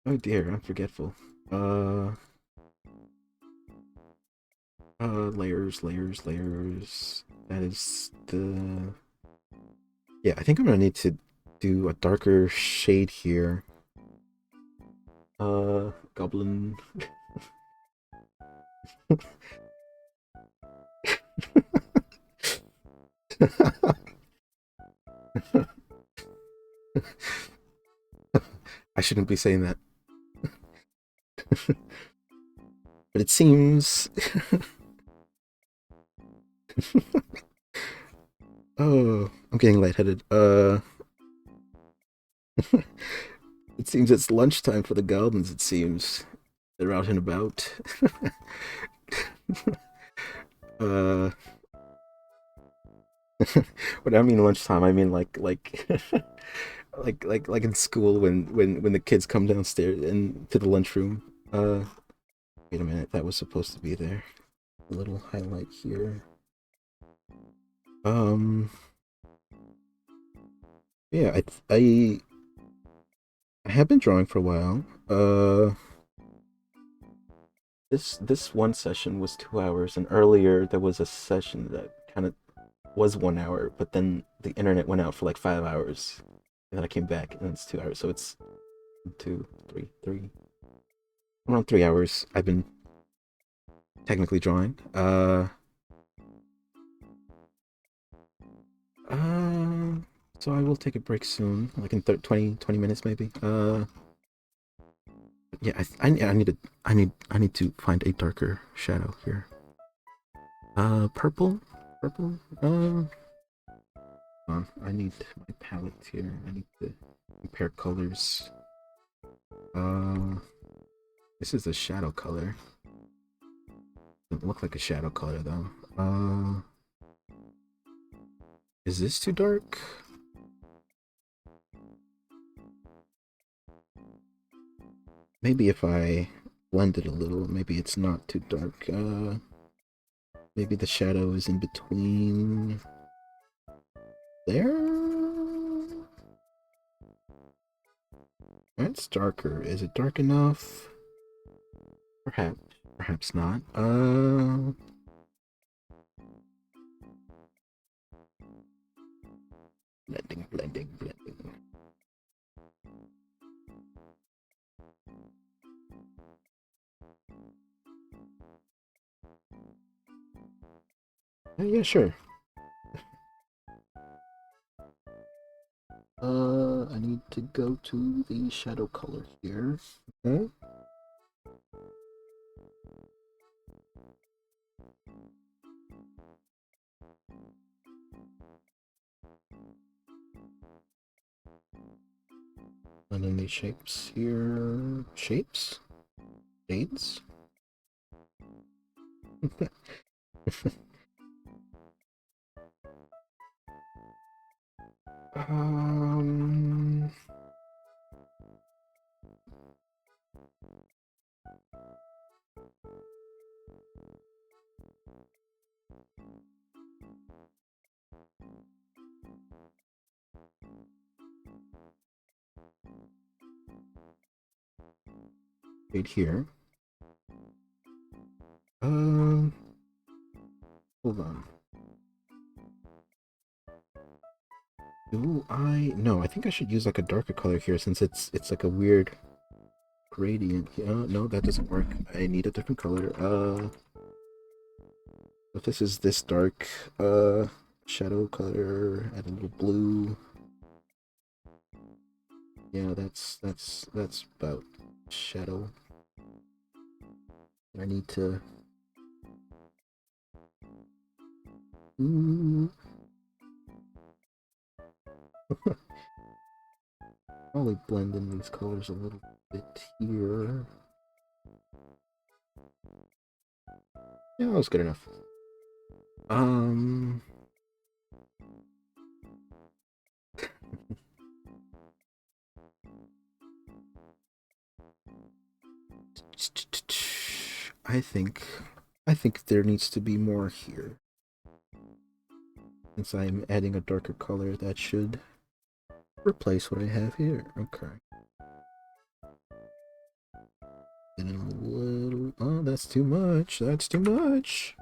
Oh dear, I'm forgetful. Uh, layers. That is the. Yeah, I think I'm gonna need to do a darker shade here. Goblin. I shouldn't be saying that. But it seems Oh, I'm getting lightheaded. It seems it's lunchtime for the goblins, it seems. They're out and about. uh, when I mean lunchtime, I mean like in school when the kids come downstairs and to the lunchroom. Wait a minute, that was supposed to be there. A little highlight here. Um, yeah, I have been drawing for a while. This one session was 2 hours, and earlier there was a session that kind of was 1 hour, but then the internet went out for like 5 hours, and then I came back, and it's 2 hours. So it's two, three, around 3 hours. I've been technically drawing. Uh, so I will take a break soon, like in 20 minutes maybe. Yeah, I need to I need to find a darker shadow here. Purple, purple. I need my palette here. I need to compare colors. Uh, this is a shadow color. Doesn't look like a shadow color though. Is this too dark? Maybe if I blend it a little, maybe it's not too dark. Maybe the shadow is in between there. That's darker. Is it dark enough? Perhaps. Perhaps not. Blending, blending, blending. Yeah, sure. I need to go to the shadow color here. Okay. And then these shapes here. Shapes? Shades? um. Right here. Um. Hold on. Do I? No, I think I should use like a darker color here since it's like a weird gradient. No, that doesn't work. I need a different color. If this is this dark, shadow color, add a little blue. Yeah, that's about shadow. I need to. Ooh. Probably blend in these colors a little bit here. Yeah, that was good enough. Um, I think, I think there needs to be more here. Since I'm adding a darker color, that should replace what I have here. Okay. Then a little. Oh, that's too much. That's too much.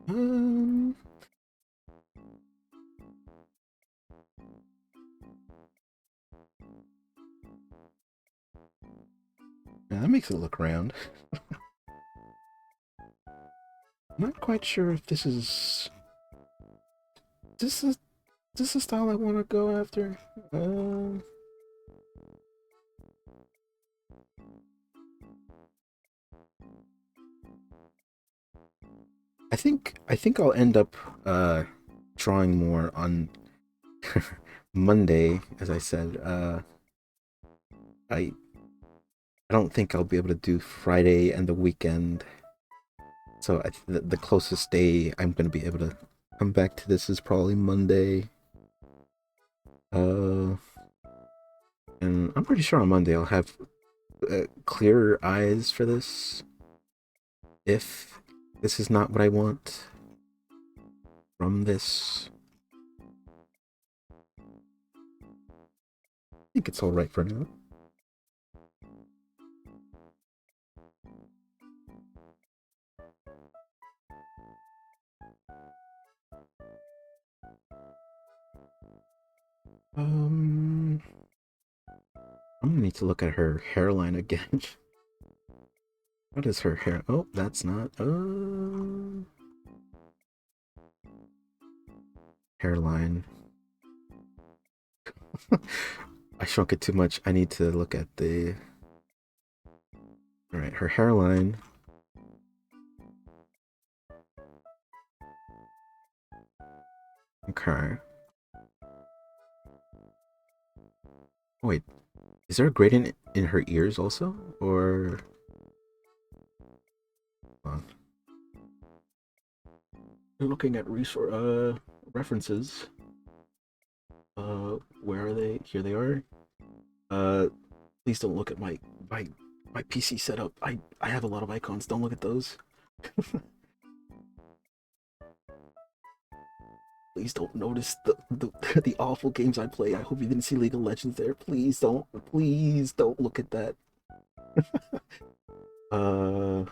Um. Yeah, that makes it look round. Not quite sure if this is this the style I want to go after. I think I'll end up drawing more on Monday, as I said. I I don't think I'll be able to do Friday and the weekend. So the closest day I'm gonna be able to come back to this is probably Monday. Uh, and I'm pretty sure on Monday I'll have clearer eyes for this. If this is not what I want from this, I think it's all right for now. Um, I'm gonna need to look at her hairline again. What is her hair? Oh, that's not. Hairline. I shrunk it too much. I need to look at the. All right, her hairline. Okay. Oh, wait, is there a gradient in her ears also, or? Hold on. You're looking at references. Where are they? Here they are. Uh, please don't look at my my PC setup. I have a lot of icons. Don't look at those. Please don't notice the the awful games I play. I hope you didn't see League of Legends there. Please don't look at that. Uh,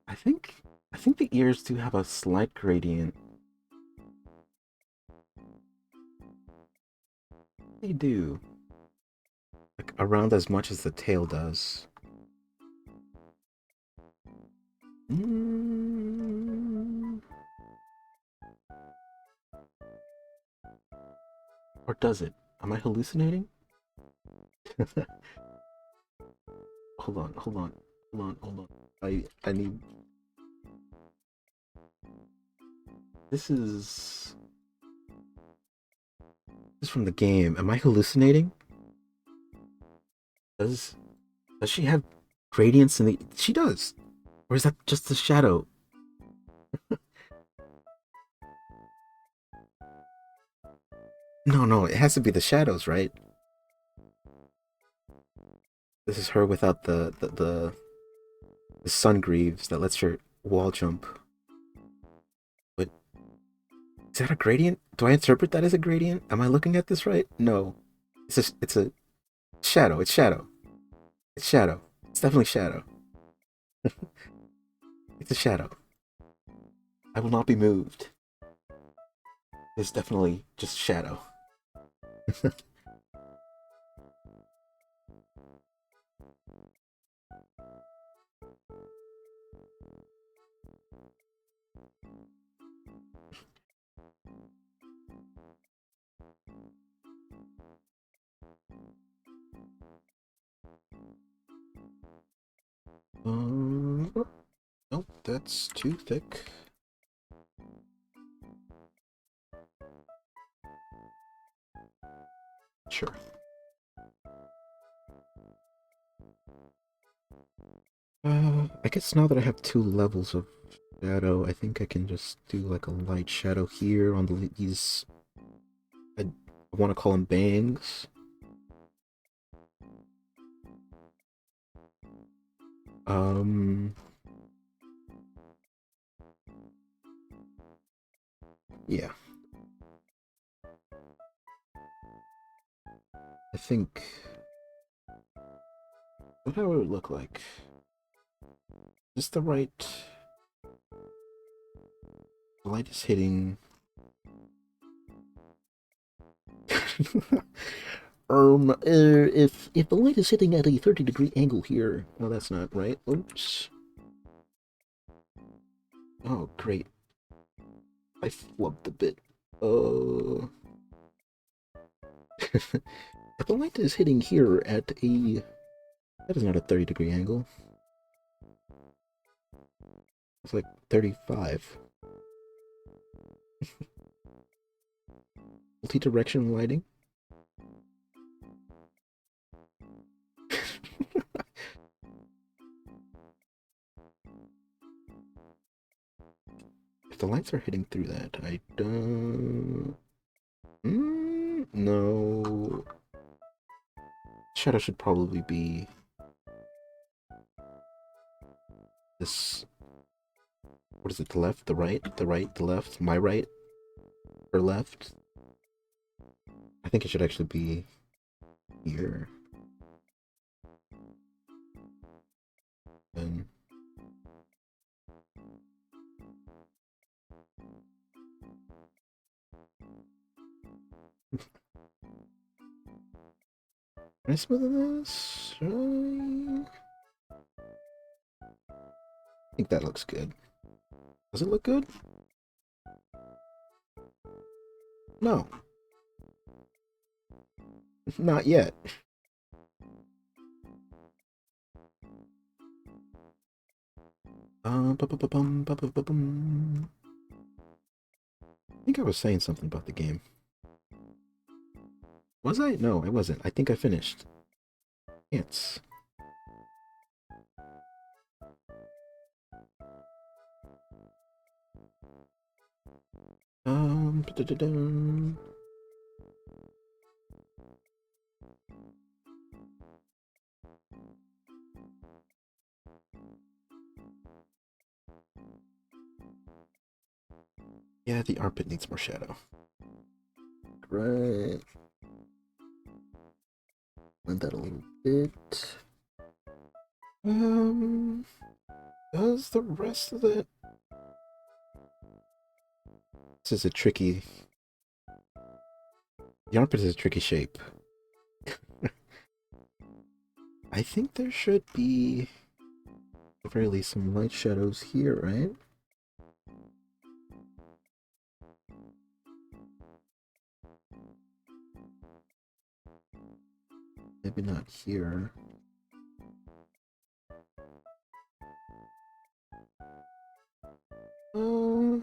I think I think the ears do have a slight gradient. They do, like around as much as the tail does. Mm, or does it? Am I hallucinating? Hold on. I need. This is this is from the game. Am I hallucinating? Does does she have gradients in the? She does. Or is that just the shadow? No, it has to be the shadows, right? This is her without the sun greaves that lets her wall jump. But is that a gradient? Do I interpret that as a gradient? Am I looking at this right? No. It's a shadow. It's shadow. It's shadow. It's definitely shadow. It's a shadow. I will not be moved. It's definitely just shadow. Nope, that's too thick. Sure. I guess now that I have two levels of shadow, I think I can just do like a light shadow here on these. I want to call them bangs. Um, yeah, I think what would it look like? Just the right light is hitting. If the light is hitting at a 30-degree angle here, well, that's not right. Oops. Oh, great. I flubbed a bit. If the light is hitting here at a... That is not a 30-degree angle. It's like 35. Multi-directional lighting. If the lights are hitting through that, I don't. No. Shadow should probably be this. What is it? The left, the right, the right, the left, my right, or left? I think it should actually be here. And can I smooth this? I think that looks good. Does it look good? No, not yet. I think I was saying something about the game. Was I? No, I wasn't. I think I finished. Yes. Da-da-dum. Yeah, the armpit needs more shadow. Right. Blend that a little bit. Does the rest of it? This is a tricky. The armpit is a tricky shape. I think there should be, at the very least, some light shadows here, right? Maybe not here. Uh,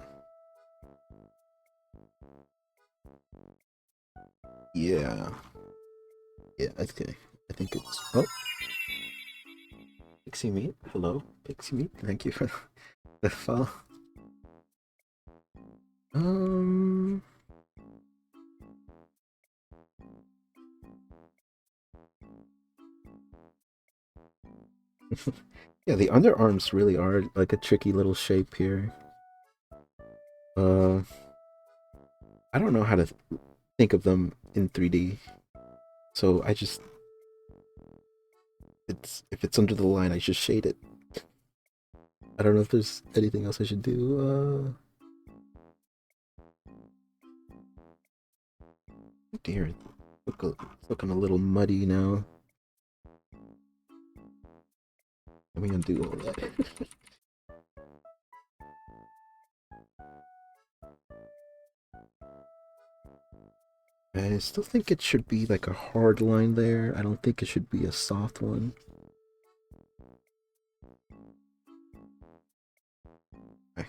yeah. Yeah, okay. I think it's. Oh, Pixie Meat. Hello, Pixie Meat. Thank you for the follow. Um. Yeah, the underarms really are like a tricky little shape here. Uh, I don't know how to think of them in 3D, so I just it's if it's under the line, I just shade it. I don't know if there's anything else I should do. Dear, it's looking a little muddy now. Let me undo all that. I still think it should be like a hard line there. I don't think it should be a soft one. Okay.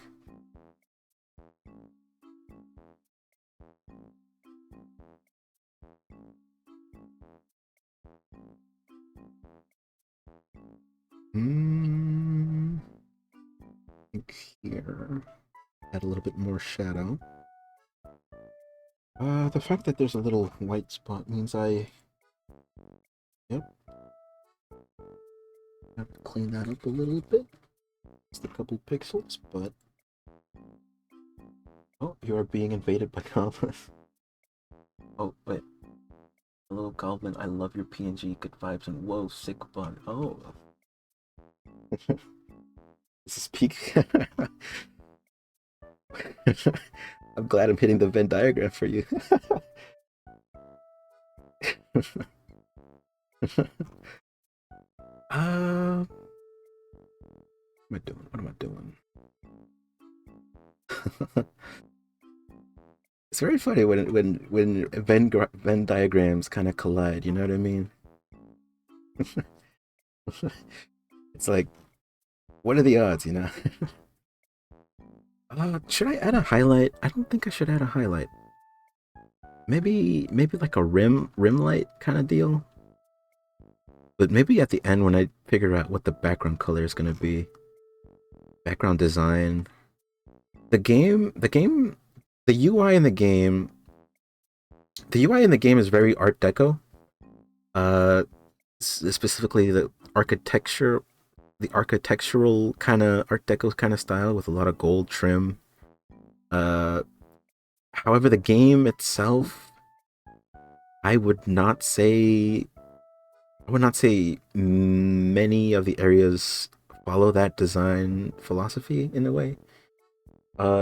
Hmm. I think here, add a little bit more shadow. The fact that there's a little white spot means yep, have to clean that up a little bit. Just a couple pixels, but oh, you are being invaded by goblins. Oh, wait. Hello, Goblin. I love your PNG. Good vibes and whoa, sick bun. Oh, this is peak. I'm glad I'm hitting the Venn diagram for you. What am I doing? What am I doing? It's very funny when Venn diagrams kind of collide. You know what I mean? It's like, what are the odds? You know? Should I add a highlight? I don't think I should add a highlight. Maybe like a rim light kind of deal. But maybe at the end when I figure out what the background color is gonna be, background design. The UI in the game, the UI in the game is very Art Deco. Uh, Specifically the architectural kind of Art Deco kind of style with a lot of gold trim. Uh, However, the game itself, I would not say I would not say many of the areas follow that design philosophy in a way.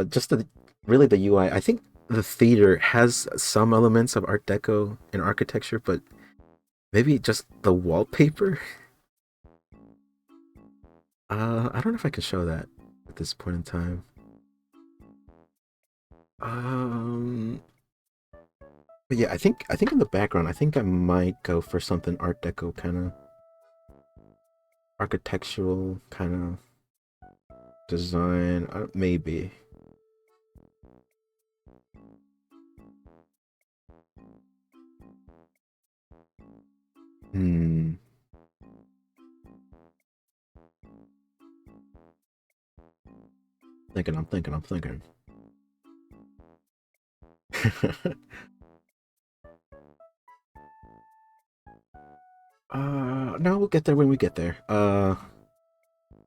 Just the really the UI. I think the theater has some elements of Art Deco and architecture, but maybe just the wallpaper. I don't know if I can show that at this point in time. Um, but yeah, I think in the background, I think I might go for something Art Deco kind of architectural kind of design. Maybe. Hmm. I'm thinking. No, we'll get there when we get there.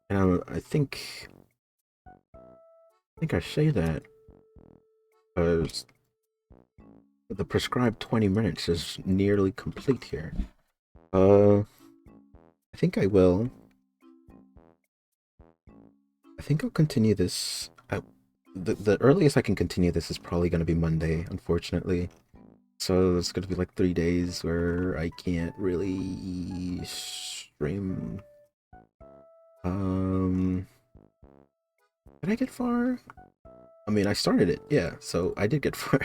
And I think I say that because the prescribed 20 minutes is nearly complete here. Uh, I think I will. I think I'll continue this. The earliest I can continue this is probably going to be Monday, unfortunately. So it's going to be like 3 days where I can't really stream. Um, did I get far? I mean, I started it, yeah. So I did get far.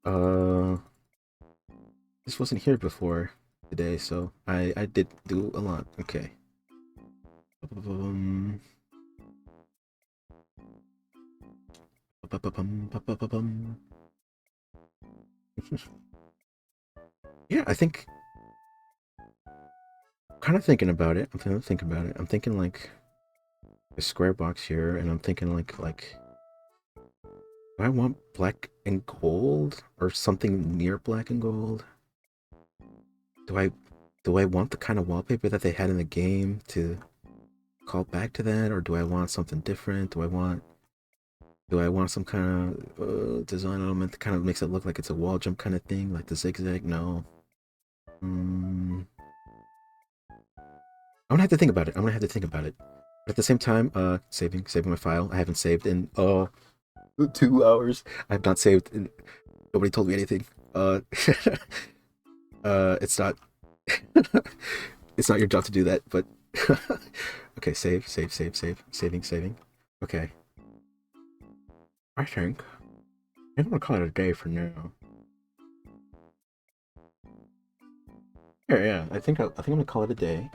uh, this wasn't here before today, so I did do a lot. Okay. Um, yeah, I think kind of thinking about it. I'm kind of thinking about it. I'm thinking like a square box here, and I'm thinking like do I want black and gold or something near black and gold? Do I do I want the kind of wallpaper that they had in the game to call back to that, or do I want something different? Do I want some kind of design element that kind of makes it look like it's a wall jump kind of thing, like the zigzag? No. Mm, I'm gonna have to think about it. I'm gonna have to think about it. But at the same time, saving my file. I haven't saved in 2 hours. I have not saved. Nobody told me anything. It's not. It's not your job to do that. But okay, saving. Okay, I think I'm gonna call it a day for now. Yeah. I think I'm gonna call it a day.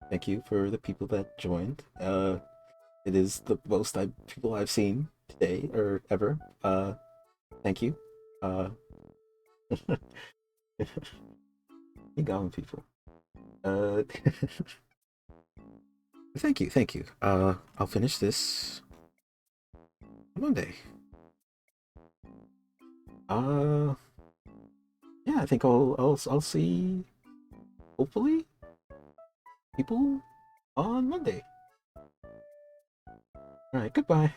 Thank you for the people that joined. It is the most people I've seen today or ever. Thank you. Uh, you got people. Uh, thank you. I'll finish this Monday. Uh, yeah, I think I'll see hopefully people on Monday. All right, goodbye.